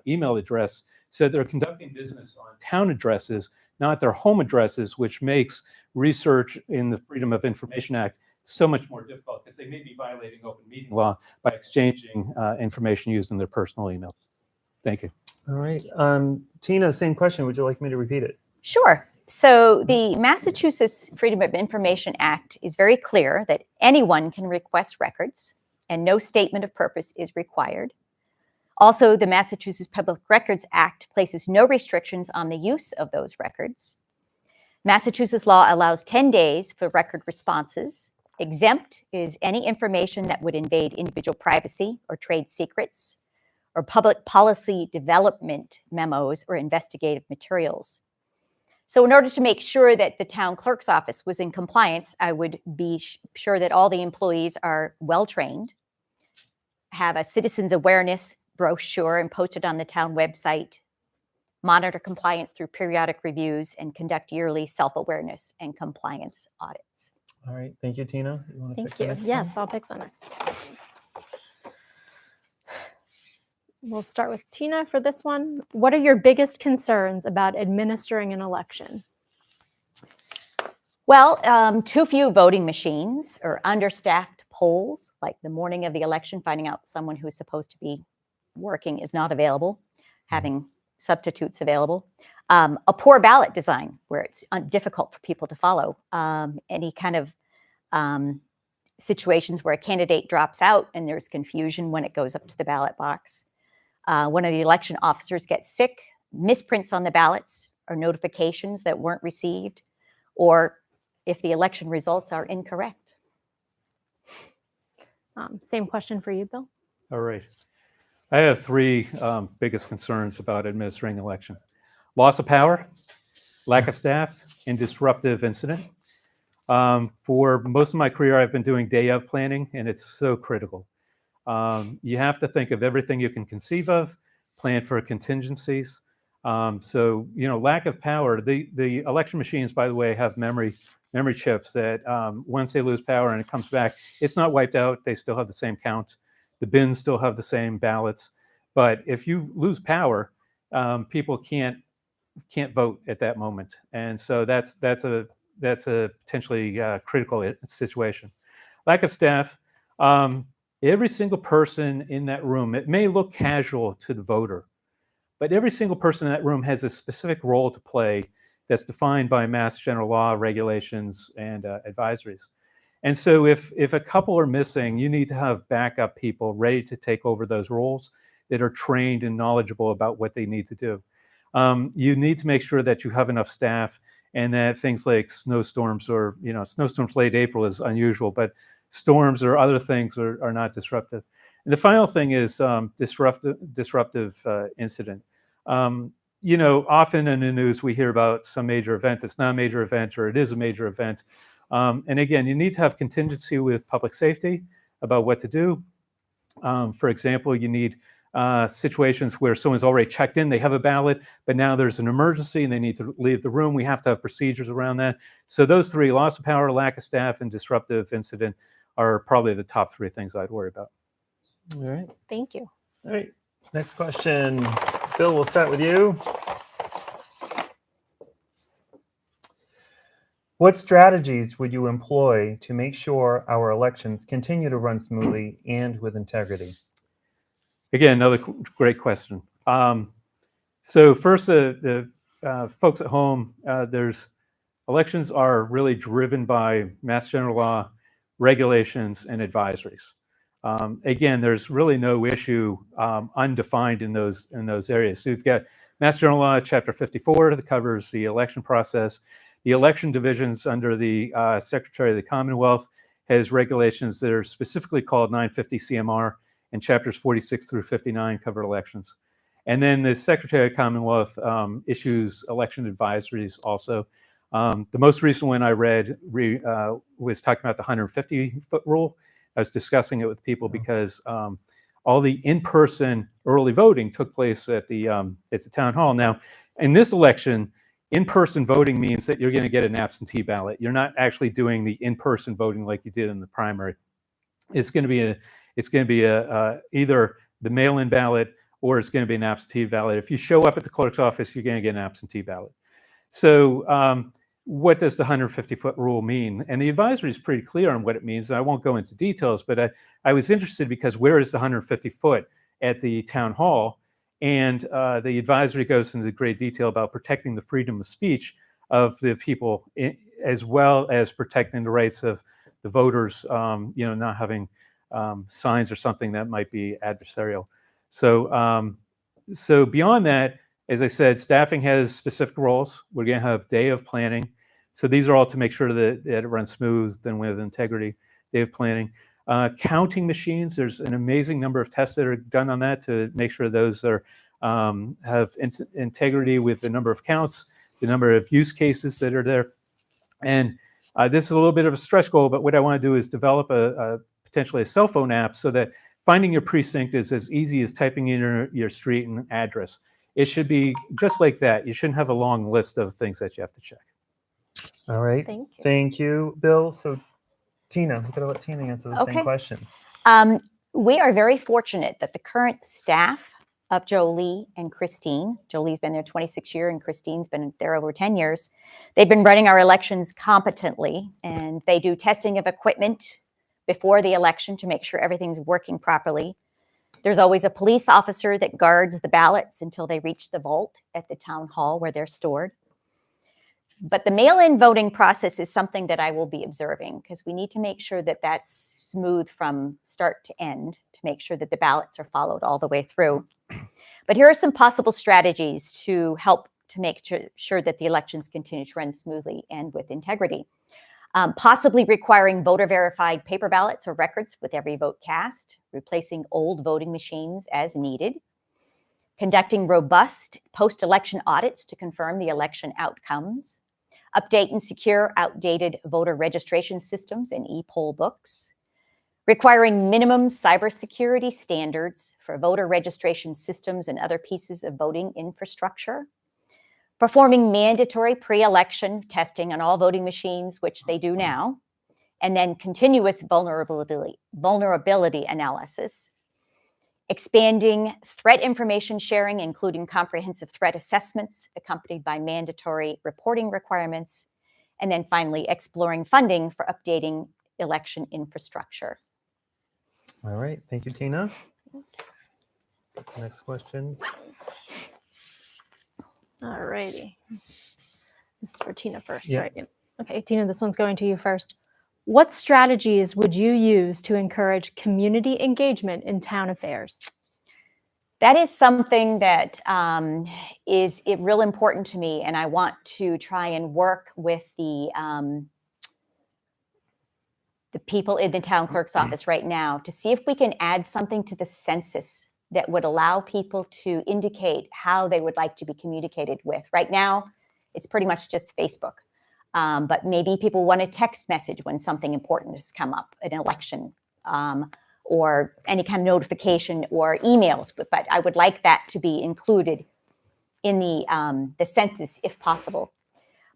email address so they're conducting business on town addresses, not their home addresses, which makes research in the Freedom of Information Act so much more difficult because they may be violating open meeting law by exchanging information used in their personal emails. Thank you. All right. Tina, same question. Would you like me to repeat it? Sure. So the Massachusetts Freedom of Information Act is very clear that anyone can request records and no statement of purpose is required. Also, the Massachusetts Public Records Act places no restrictions on the use of those records. Massachusetts law allows 10 days for record responses. Exempt is any information that would invade individual privacy or trade secrets, or public policy development memos or investigative materials. So in order to make sure that the town clerk's office was in compliance, I would be sure that all the employees are well-trained, have a citizens awareness brochure and posted on the town website, monitor compliance through periodic reviews, and conduct yearly self-awareness and compliance audits. All right. Thank you, Tina. You want to Thank pick the you. next Yes, one? I'll pick the next. We'll start with Tina for this one. What are your biggest concerns about administering an election? Well, too few voting machines or understaffed polls, like the morning of the election, finding out someone who's supposed to be working is not available, having substitutes available. A poor ballot design where it's difficult for people to follow. Any kind of situations where a candidate drops out and there's confusion when it goes up to the ballot box. One of the election officers gets sick, misprints on the ballots or notifications that weren't received, or if the election results are incorrect. Same question for you, Bill. All right. I have three biggest concerns about administering election. Loss of power, lack of staff, and disruptive incident. For most of my career, I've been doing day of planning, and it's so critical. You have to think of everything you can conceive of, plan for contingencies. So, lack of power. The election machines, by the way, have memory chips that once they lose power and it comes back, it's not wiped out. They still have the same count. The bins still have the same ballots. But if you lose power, people can't vote at that moment, and so that's a potentially critical situation. Lack of staff. Every single person in that room, it may look casual to the voter, but every single person in that room has a specific role to play that's defined by Mass General Law, regulations, and advisories. And so if a couple are missing, you need to have backup people ready to take over those roles that are trained and knowledgeable about what they need to do. You need to make sure that you have enough staff, and that things like snowstorms, or snowstorms late April is unusual, but storms or other things are not disruptive. And the final thing is disruptive incident. Often in the news we hear about some major event that's not a major event, or it is a major event. And again, you need to have contingency with public safety about what to do. For example, you need situations where someone's already checked in, they have a ballot, but now there's an emergency and they need to leave the room. We have to have procedures around that. So those three, loss of power, lack of staff, and disruptive incident, are probably the top three things I'd worry about. All right. Thank you. All right. Next question. Bill, we'll start with you. What strategies would you employ to make sure our elections continue to run smoothly and with integrity? Again, another great question. So first, the folks at home, elections are really driven by Mass General Law, regulations, and advisories. Again, there's really no issue undefined in those areas. So you've got Mass General Law, Chapter 54, that covers the election process. The election divisions under the Secretary of the Commonwealth has regulations that are specifically called 950 CMR, and chapters 46 through 59 cover elections. And then the Secretary of Commonwealth issues election advisories also. The most recent one I read was talking about the 150-foot rule. I was discussing it with people because all the in-person early voting took place at the town hall. Now, in this election, in-person voting means that you're going to get an absentee ballot. You're not actually doing the in-person voting like you did in the primary. It's going to be either the mail-in ballot or it's going to be an absentee ballot. If you show up at the clerk's office, you're going to get an absentee ballot. So what does the 150-foot rule mean? And the advisory is pretty clear on what it means. I won't go into details, but I was interested because where is the 150-foot at the town hall? And the advisory goes into great detail about protecting the freedom of speech of the people, as well as protecting the rights of the voters, not having signs or something that might be adversarial. So beyond that, as I said, staffing has specific roles. We're going to have day of planning. So these are all to make sure that it runs smooth and with integrity. Day of planning. Counting machines, there's an amazing number of tests that are done on that to make sure those have integrity with the number of counts, the number of use cases that are there. And this is a little bit of a stretch goal, but what I want to do is develop potentially a cell phone app so that finding your precinct is as easy as typing in your street and address. It should be just like that. You shouldn't have a long list of things that you have to check. All right. Thank you. Thank you, Bill. So Tina, we're going to let Tina answer the same question. We are very fortunate that the current staff of Jolie and Christine, Jolie's been there 26 years and Christine's been there over 10 years. They've been running our elections competently, and they do testing of equipment before the election to make sure everything's working properly. There's always a police officer that guards the ballots until they reach the vault at the town hall where they're stored. But the mail-in voting process is something that I will be observing, because we need to make sure that that's smooth from start to end to make sure that the ballots are followed all the way through. But here are some possible strategies to help to make sure that the elections continue to run smoothly and with integrity. Possibly requiring voter-verified paper ballots or records with every vote cast, replacing old voting machines as needed, conducting robust post-election audits to confirm the election outcomes, update and secure outdated voter registration systems and e-poll books, requiring minimum cybersecurity standards for voter registration systems and other pieces of voting infrastructure, performing mandatory pre-election testing on all voting machines, which they do now, and then continuous vulnerability analysis, expanding threat information sharing, including comprehensive threat assessments accompanied by mandatory reporting requirements, and then finally exploring funding for updating election infrastructure. All right, thank you, Tina. Next question. All righty. This is for Tina first, Yeah. right? Yep. Okay, Tina, this one's going to you first. What strategies would you use to encourage community engagement in town affairs? That is something that is real important to me, and I want to try and work with the people in the town clerk's office right now to see if we can add something to the census that would allow people to indicate how they would like to be communicated with. Right now, it's pretty much just Facebook. But maybe people want a text message when something important has come up, an election, or any kind of notification or emails. But I would like that to be included in the census if possible.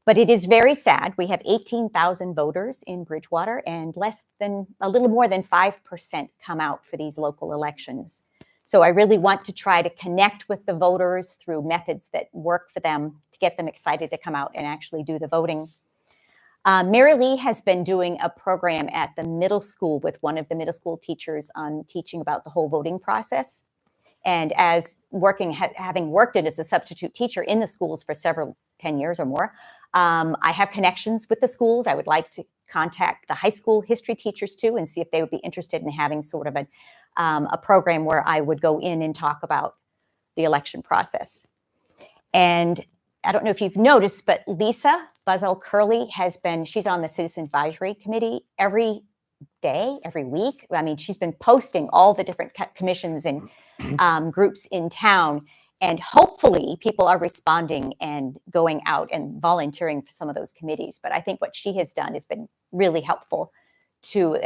But it is very sad. We have 18,000 voters in Bridgewater, and a little more than 5% come out for these local elections. So I really want to try to connect with the voters through methods that work for them to get them excited to come out and actually do the voting. Mary Lee has been doing a program at the middle school with one of the middle school teachers on teaching about the whole voting process. And as having worked as a substitute teacher in the schools for 10 years or more, I have connections with the schools. I would like to contact the high school history teachers too and see if they would be interested in having sort of a program where I would go in and talk about the election process. And I don't know if you've noticed, but Lisa Buzzell-Curley she's on the Citizen Advisory Committee every day, every week. I mean, she's been posting all the different commissions and groups in town. And hopefully people are responding and going out and volunteering for some of those committees. But I think what she has done has been really helpful to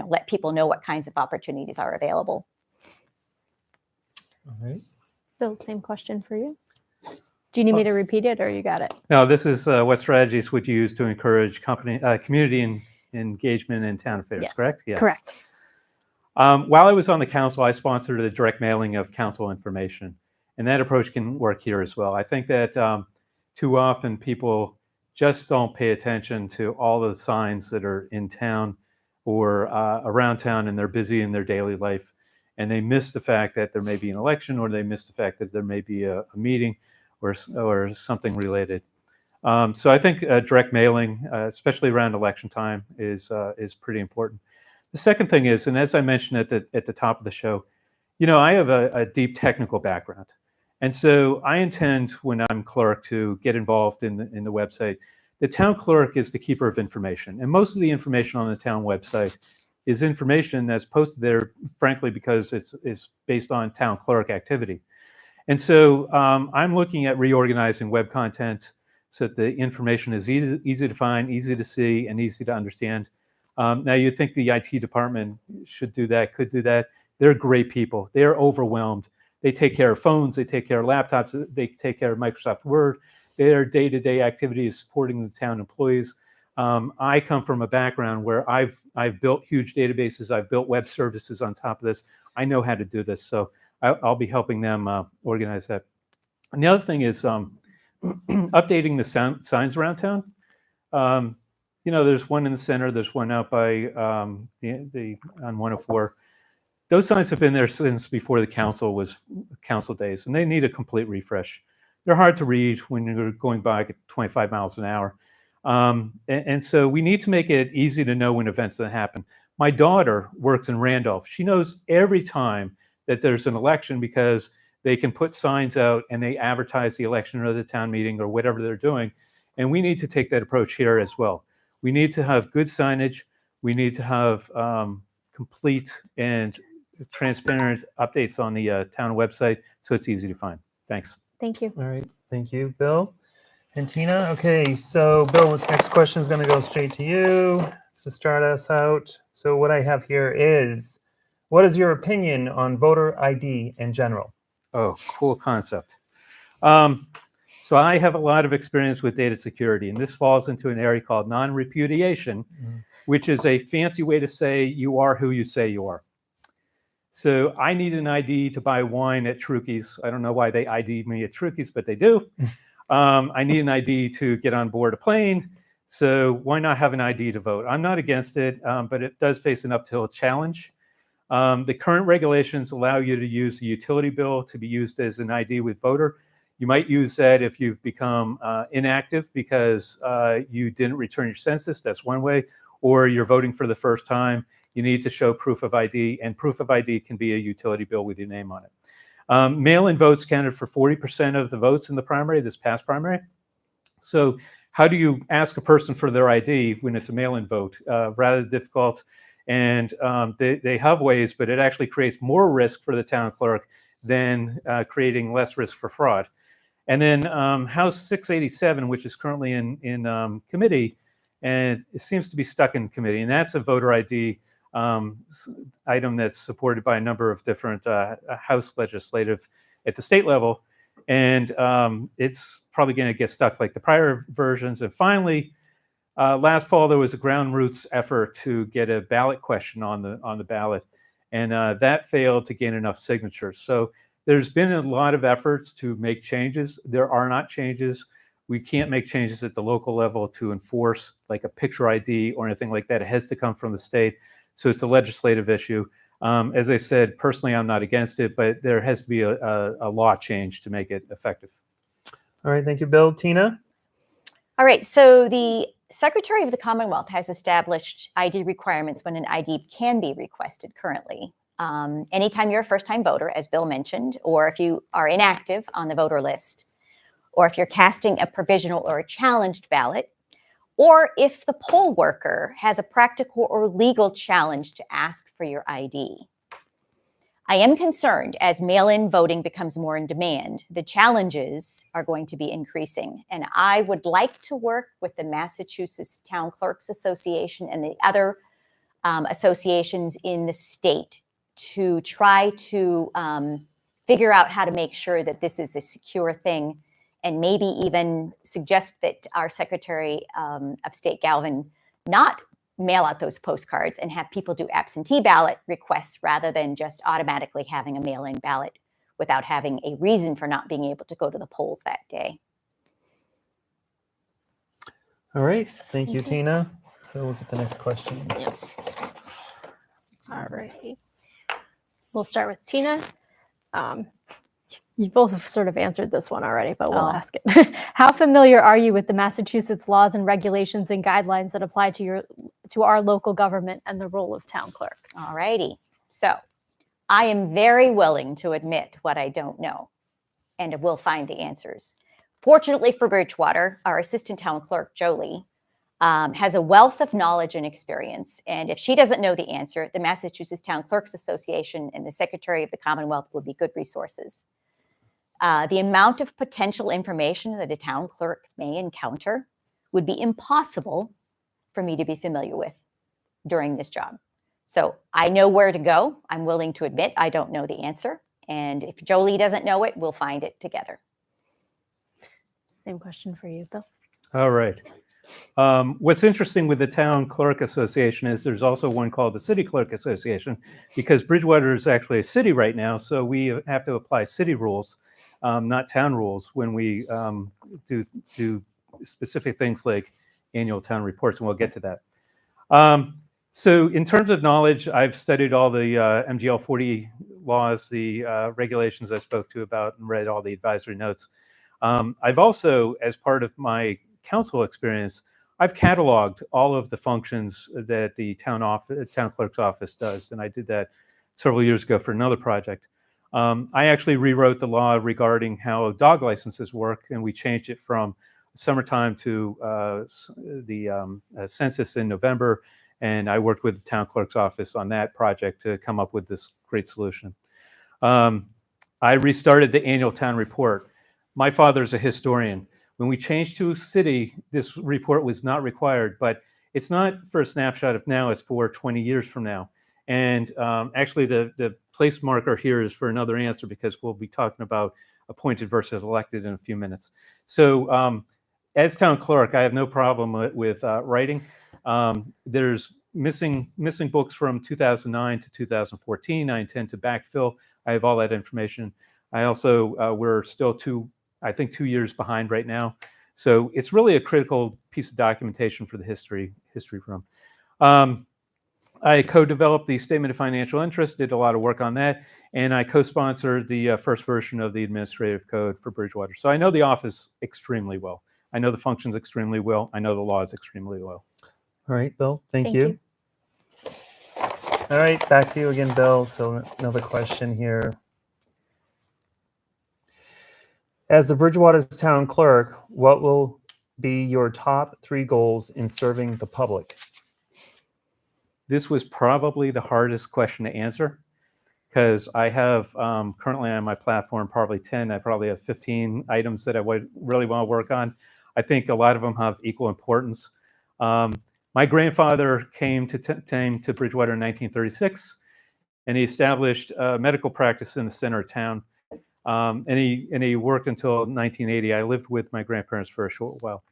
let people know what kinds of opportunities are available. All right. Bill, same question for you. Do you need me to repeat it or you got it? No, this is what strategies would you use to encourage community engagement in town affairs, Yes, correct? Yes. correct. While I was on the council, I sponsored a direct mailing of council information, and that approach can work here as well. I think that too often people just don't pay attention to all the signs that are in town or around town, and they're busy in their daily life, and they miss the fact that there may be an election, or they miss the fact that there may be a meeting or something related. So I think direct mailing, especially around election time, is pretty important. The second thing is, and as I mentioned at the top of the show, I have a deep technical background, and so I intend when I'm clerk to get involved in the website. The town clerk is the keeper of information, and most of the information on the town website is information that's posted there, frankly, because it's based on town clerk activity. And so I'm looking at reorganizing web content so that the information is easy to find, easy to see, and easy to understand. Now, you'd think the IT department should do that, could do that. They're great people. They're overwhelmed. They take care of phones. They take care of laptops. They take care of Microsoft Word. Their day-to-day activity is supporting the town employees. I come from a background where I've built huge databases. I've built web services on top of this. I know how to do this. So I'll be helping them organize that. And the other thing is updating the signs around town. There's one in the center. There's one out by on 104. Those signs have been there since before the council days, and they need a complete refresh. They're hard to read when you're going by at 25 miles an hour. And so we need to make it easy to know when events that happen. My daughter works in Randolph. She knows every time that there's an election because they can put signs out and they advertise the election or the town meeting or whatever they're doing. And we need to take that approach here as well. We need to have good signage. We need to have complete and transparent updates on the town website so it's easy to find. Thanks. Thank you. All right. Thank you, Bill and Tina. Okay, so Bill, the next question is going to go straight to you to start us out. So what I have here is, what is your opinion on voter ID in general? Oh, cool concept. So I have a lot of experience with data security, and this falls into an area called non-repudiation, which is a fancy way to say you are who you say you are. So I need an ID to buy wine at Trucchi's. I don't know why they ID me at Trucchi's, but they do. I need an ID to get on board a plane. So why not have an ID to vote? I'm not against it, but it does face an uphill challenge. The current regulations allow you to use the utility bill to be used as an ID with voter. You might use that if you've become inactive because you didn't return your census. That's one way. Or you're voting for the first time. You need to show proof of ID, and proof of ID can be a utility bill with your name on it. Mail-in votes counted for 40% of the votes in the primary, this past primary. So how do you ask a person for their ID when it's a mail-in vote? Rather difficult. And they have ways, but it actually creates more risk for the town clerk than creating less risk for fraud. And then House 687, which is currently in committee, and it seems to be stuck in committee, and that's a voter ID item that's supported by a number of different House legislative at the state level, and it's probably going to get stuck like the prior versions. And finally, last fall there was a ground roots effort to get a ballot question on the ballot, and that failed to gain enough signatures. So there's been a lot of efforts to make changes. There are not changes. We can't make changes at the local level to enforce like a picture ID or anything like that. It has to come from the state. So it's a legislative issue. As I said, personally, I'm not against it, but there has to be a law change to make it effective. All right, thank you, Bill. Tina? All right, so the Secretary of the Commonwealth has established ID requirements when an ID can be requested currently. Anytime you're a first-time voter, as Bill mentioned, or if you are inactive on the voter list, or if you're casting a provisional or a challenged ballot, or if the poll worker has a practical or legal challenge to ask for your ID. I am concerned as mail-in voting becomes more in demand, the challenges are going to be increasing. And I would like to work with the Massachusetts Town Clerks Association and the other associations in the state to try to figure out how to make sure that this is a secure thing, and maybe even suggest that our Secretary of State Galvin not mail out those postcards and have people do absentee ballot requests rather than just automatically having a mail-in ballot without having a reason for not being able to go to the polls that day. All right, thank you, Tina. So we'll get the next question. Yep. All right. We'll start with Tina. You both have sort of answered this one already, but we'll ask it. How familiar are you with the Massachusetts laws and regulations and guidelines that apply to our local government and the role of town clerk? All righty. So I am very willing to admit what I don't know, and we'll find the answers. Fortunately for Bridgewater, our assistant town clerk, Jolie, has a wealth of knowledge and experience. And if she doesn't know the answer, the Massachusetts Town Clerks Association and the Secretary of the Commonwealth will be good resources. The amount of potential information that a town clerk may encounter would be impossible for me to be familiar with during this job. So I know where to go. I'm willing to admit I don't know the answer. And if Jolie doesn't know it, we'll find it together. Same question for you, Bill. All right. What's interesting with the Town Clerk Association is there's also one called the City Clerk Association, because Bridgewater is actually a city right now, so we have to apply city rules, not town rules, when we do specific things like annual town reports, and we'll get to that. So in terms of knowledge, I've studied all the MGL 40 laws, the regulations I spoke to about, and read all the advisory notes. I've also, as part of my council experience, I've cataloged all of the functions that the town clerk's office does, and I did that several years ago for another project. I actually rewrote the law regarding how dog licenses work, and we changed it from summertime to the census in November, and I worked with the town clerk's office on that project to come up with this great solution. I restarted the annual town report. My father's a historian. When we changed to a city, this report was not required, but it's not for a snapshot of now, it's for 20 years from now. And actually the place marker here is for another answer, because we'll be talking about appointed versus elected in a few minutes. So as town clerk, I have no problem with writing. There's missing books from 2009 to 2014. I intend to backfill. I have all that information. I also, we're still 2 years behind right now. So it's really a critical piece of documentation for the history room. I co-developed the Statement of Financial Interest, did a lot of work on that, and I co-sponsored the first version of the Administrative Code for Bridgewater. So I know the office extremely well. I know the functions extremely well. I know the laws extremely well. All right, Bill, thank Thank you. All right, back to you again, Bill. So another question here. As the Bridgewater Town Clerk, what will be your top 3 goals in serving the public? This was probably the hardest question to answer because I have currently on my platform probably 10. I probably have 15 items that I would really want to work on. I think a lot of them have equal importance. My grandfather came to Bridgewater in 1936, and he established a medical practice in the center of town. And he worked until 1980. I lived with my grandparents for a short while.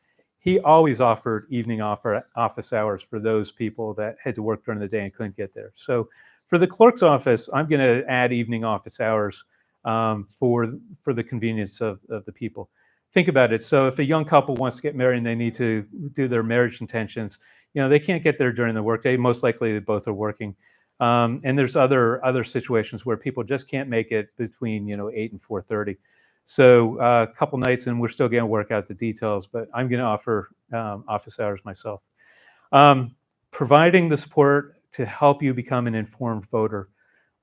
He always offered evening office hours for those people that had to work during the day and couldn't get there. So for the clerk's office, I'm going to add evening office hours for the convenience of the people. Think about it. So if a young couple wants to get married and they need to do their marriage intentions, they can't get there during the workday. Most likely, they both are working. And there's other situations where people just can't make it between 8 and 4:30. So a couple nights, and we're still going to work out the details. But I'm going to offer office hours myself. Providing the support to help you become an informed voter.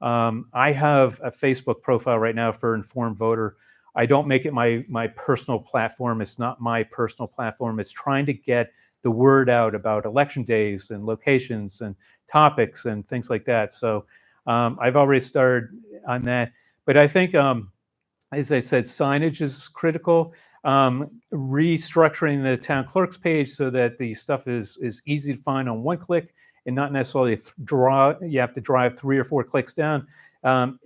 I have a Facebook profile right now for Informed Voter. I don't make it my personal platform. It's not my personal platform. It's trying to get the word out about election days and locations and topics and things like that. So I've already started on that. But I think, as I said, signage is critical. Restructuring the town clerk's page so that the stuff is easy to find on one click and not necessarily you have to drive 3 or 4 clicks down.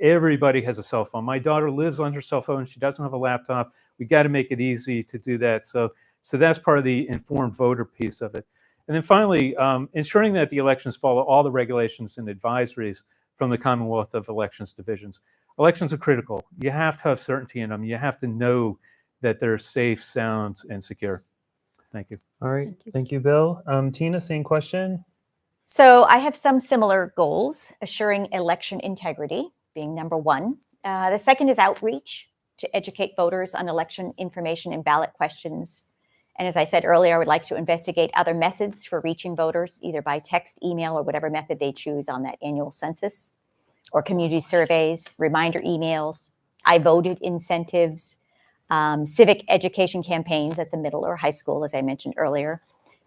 Everybody has a cell phone. My daughter lives on her cell phone. She doesn't have a laptop. We got to make it easy to do that. So that's part of the informed voter piece of it. And then finally, ensuring that the elections follow all the regulations and advisories from the Commonwealth of Elections divisions. Elections are critical. You have to have certainty in them. You have to know that they're safe, sound, and secure. Thank you. All right, thank you, Bill. Tina, same question. So I have some similar goals, assuring election integrity being number 1. The second is outreach to educate voters on election information and ballot questions. And as I said earlier, I would like to investigate other methods for reaching voters, either by text, email, or whatever method they choose on that annual census, or community surveys, reminder emails, I voted incentives, civic education campaigns at the middle or high school, as I mentioned earlier,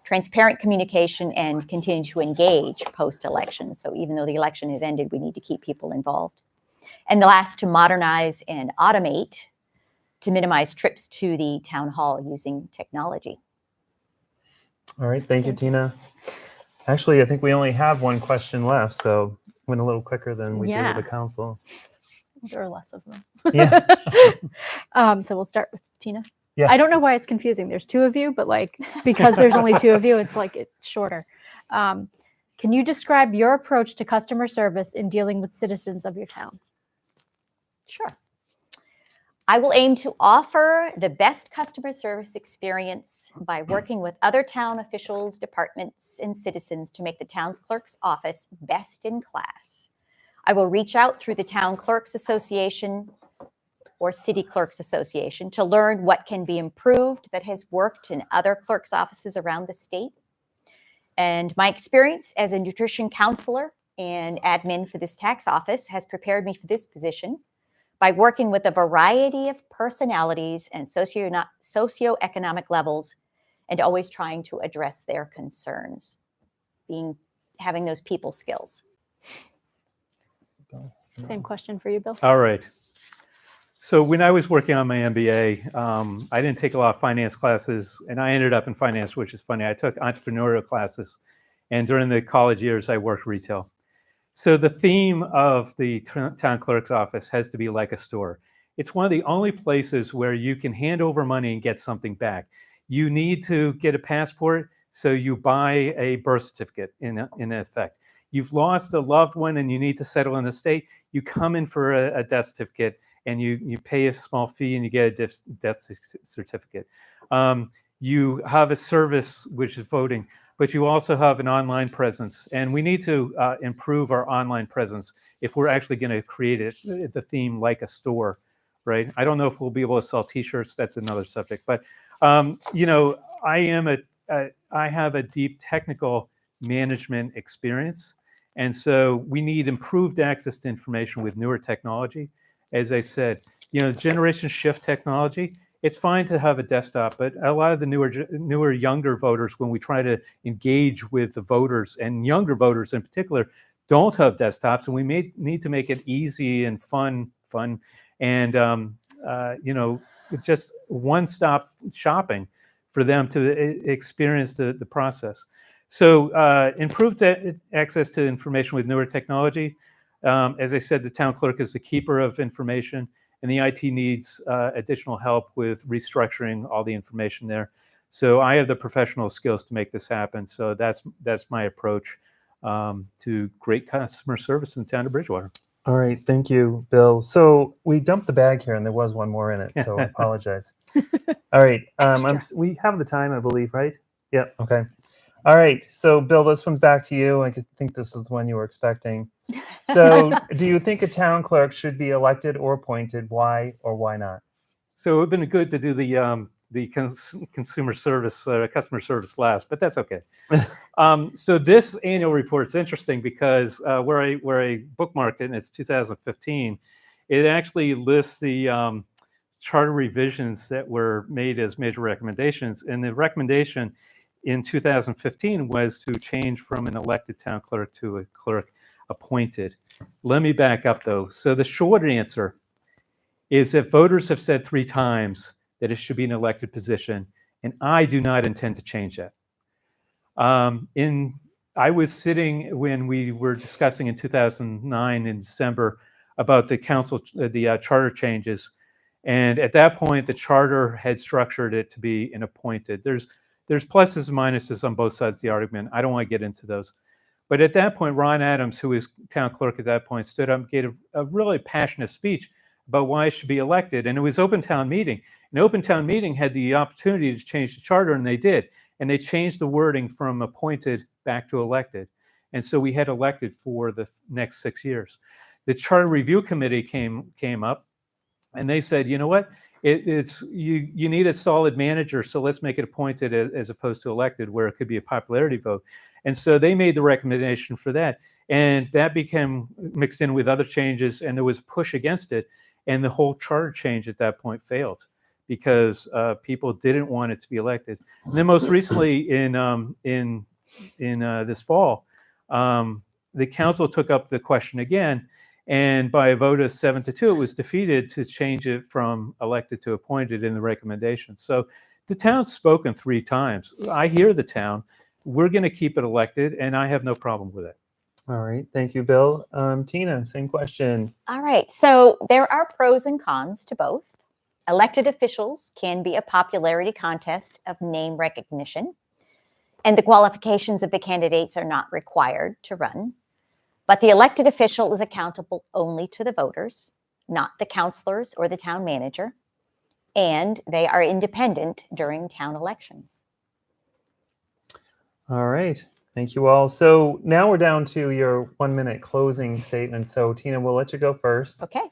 transparent communication, and continue to engage post-election. So even though the election has ended, we need to keep people involved. And the last, to modernize and automate to minimize trips to the town hall using technology. All right, thank you, Tina. Actually, I think we only have one question left, so went a little quicker than we did with the council. There are less of them. Yeah. So we'll start with Tina. Yeah. I don't know why it's confusing. There's 2 of you, but because there's only 2 of you, it's shorter. Can you describe your approach to customer service in dealing with citizens of your town? Sure. I will aim to offer the best customer service experience by working with other town officials, departments, and citizens to make the town's clerk's office best in class. I will reach out through the Town Clerks Association or City Clerks Association to learn what can be improved that has worked in other clerks' offices around the state. And my experience as a nutrition counselor and admin for this tax office has prepared me for this position by working with a variety of personalities and socioeconomic levels, and always trying to address their concerns, having those people skills. Same question for you, Bill. All right. So when I was working on my MBA, I didn't take a lot of finance classes, and I ended up in finance, which is funny. I took entrepreneurial classes, and during the college years, I worked retail. So the theme of the town clerk's office has to be like a store. It's one of the only places where you can hand over money and get something back. You need to get a passport, So you buy a birth certificate in effect. You've lost a loved one and you need to settle an estate. You come in for a death certificate and you pay a small fee and you get a death certificate. You have a service, which is voting, but you also have an online presence. And we need to improve our online presence if we're actually going to create the theme like a store, right? I don't know if we'll be able to sell T-shirts. That's another subject. But, you know, I have a deep technical management experience. And so we need improved access to information with newer technology. As I said, you know, generation shift technology, it's fine to have a desktop, but a lot of the newer younger voters, when we try to engage with the voters, and younger voters in particular, don't have desktops, and we may need to make it easy and fun, and you know, just one-stop shopping for them to experience the process. So improved access to information with newer technology. As I said, the town clerk is the keeper of information, and the IT needs additional help with restructuring all the information there. So I have the professional skills to make this happen. So that's my approach to great customer service in the town of Bridgewater. All right, thank you, Bill. So we dumped the bag here, and there was one more in it, so I apologize. All right, we have the time, I believe, right? Yeah. Okay. All right. So, Bill, this one's back to you. I think this is the one you were expecting. So, do you think a town clerk should be elected or appointed? Why or why not? So, it would have been good to do the consumer service, customer service last, but that's okay. So, this annual report is interesting because where I bookmarked it, and it's 2015, it actually lists the charter revisions that were made as major recommendations, and the recommendation in 2015 was to change from an elected town clerk to a clerk appointed. Let me back up though. So the short answer is that voters have said 3 times that it should be an elected position, and I do not intend to change that. I was sitting when we were discussing in 2009 in December about the charter changes, and at that point the charter had structured it to be an appointed. There's pluses and minuses on both sides of the argument. I don't want to get into those. But at that point, Ron Adams, who was town clerk at that point, stood up and gave a really passionate speech about why it should be elected. And it was open town meeting. And open town meeting had the opportunity to change the charter, and they did. And they changed the wording from appointed back to elected. And so we had elected for the next 6 years. The Charter Review Committee came up, and they said, you know what? You need a solid manager, so let's make it appointed as opposed to elected, where it could be a popularity vote. And so they made the recommendation for that, and that became mixed in with other changes, and there was a push against it, and the whole charter change at that point failed because people didn't want it to be elected. And then most recently in this fall, the council took up the question again. And by a vote of 7-2, it was defeated to change it from elected to appointed in the recommendation. So the town's spoken 3 times. I hear the town. We're going to keep it elected, and I have no problem with it. All right. Thank you, Bill. Tina, same question. All right. So there are pros and cons to both. Elected officials can be a popularity contest of name recognition, and the qualifications of the candidates are not required to run. But the elected official is accountable only to the voters, not the councilors or the town manager, and they are independent during town elections. All right. Thank you all. So now we're down to your 1-minute closing statement. So Tina, we'll let you go first. Okay.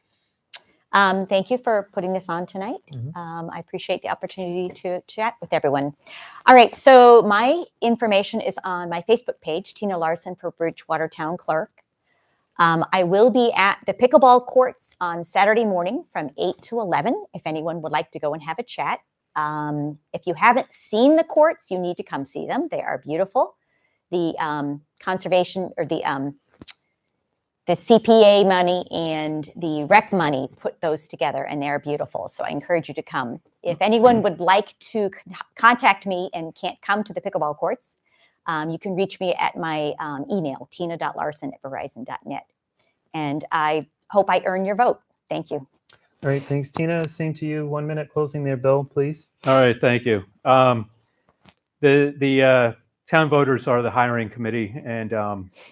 Thank you for putting this on tonight. I appreciate the opportunity to chat with everyone. All right. So my information is on my Facebook page, Tina Larson for Bridgewater Town Clerk. I will be at the pickleball courts on Saturday morning from 8 to 11 if anyone would like to go and have a chat. If you haven't seen the courts, you need to come see them. They are beautiful. The conservation or the CPA money and the rec money put those together, and they're beautiful. So I encourage you to come. If anyone would like to contact me and can't come to the pickleball courts, you can reach me at my email, tina.larson@verizon.net. And I hope I earn your vote. Thank you. All right. Thanks, Tina. Same to you. 1 minute closing there, Bill, please. All right. Thank you. town voters are the hiring committee, and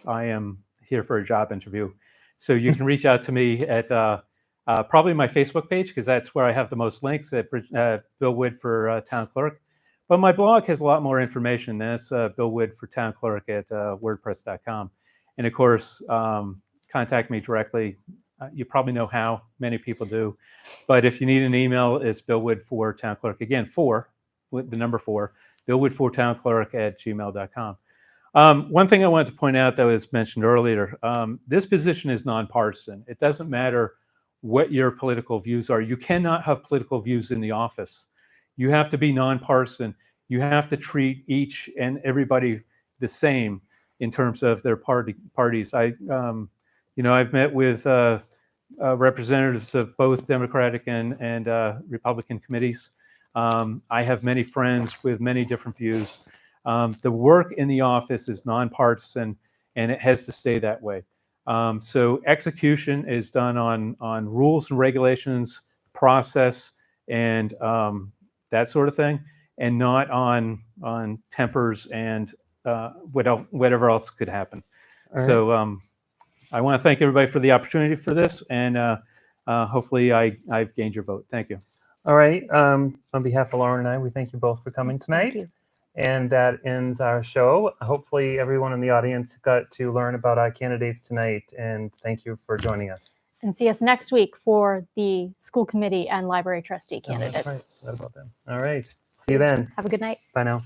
I am here for a job interview. So you can reach out to me at probably my Facebook page, because that's where I have the most links, at Bill Wood for Town Clerk. But my blog has a lot more information. That's Bill Wood for Town Clerk at wordpress.com. And of course, contact me directly. You probably know how, many people do. But if you need an email, it's Bill Wood for Town Clerk. Again, 4, with the number 4, Bill Wood for Town Clerk at gmail.com. One thing I wanted to point out that was mentioned earlier, this position is nonpartisan. It doesn't matter what your political views are. You cannot have political views in the office. You have to be nonpartisan. You have to treat each and everybody the same in terms of their parties. I've met with representatives of both Democratic and Republican committees. I have many friends with many different views. The work in the office is nonpartisan, and it has to stay that way. So execution is done on rules and regulations, process, and that sort of thing, and not on tempers and whatever else could happen. All right. So I want to thank everybody for the opportunity for this, and hopefully I've gained your vote. Thank you. All right. On behalf of Lauren and I, we thank you both for coming Yes, thank tonight. you. And that ends our show. Hopefully everyone in the audience got to learn about our candidates tonight, and thank you for joining us. And see us next week for the school committee and library trustee Oh, that's candidates. right. Forgot about them. All right. See you then. Have a good night. Bye now.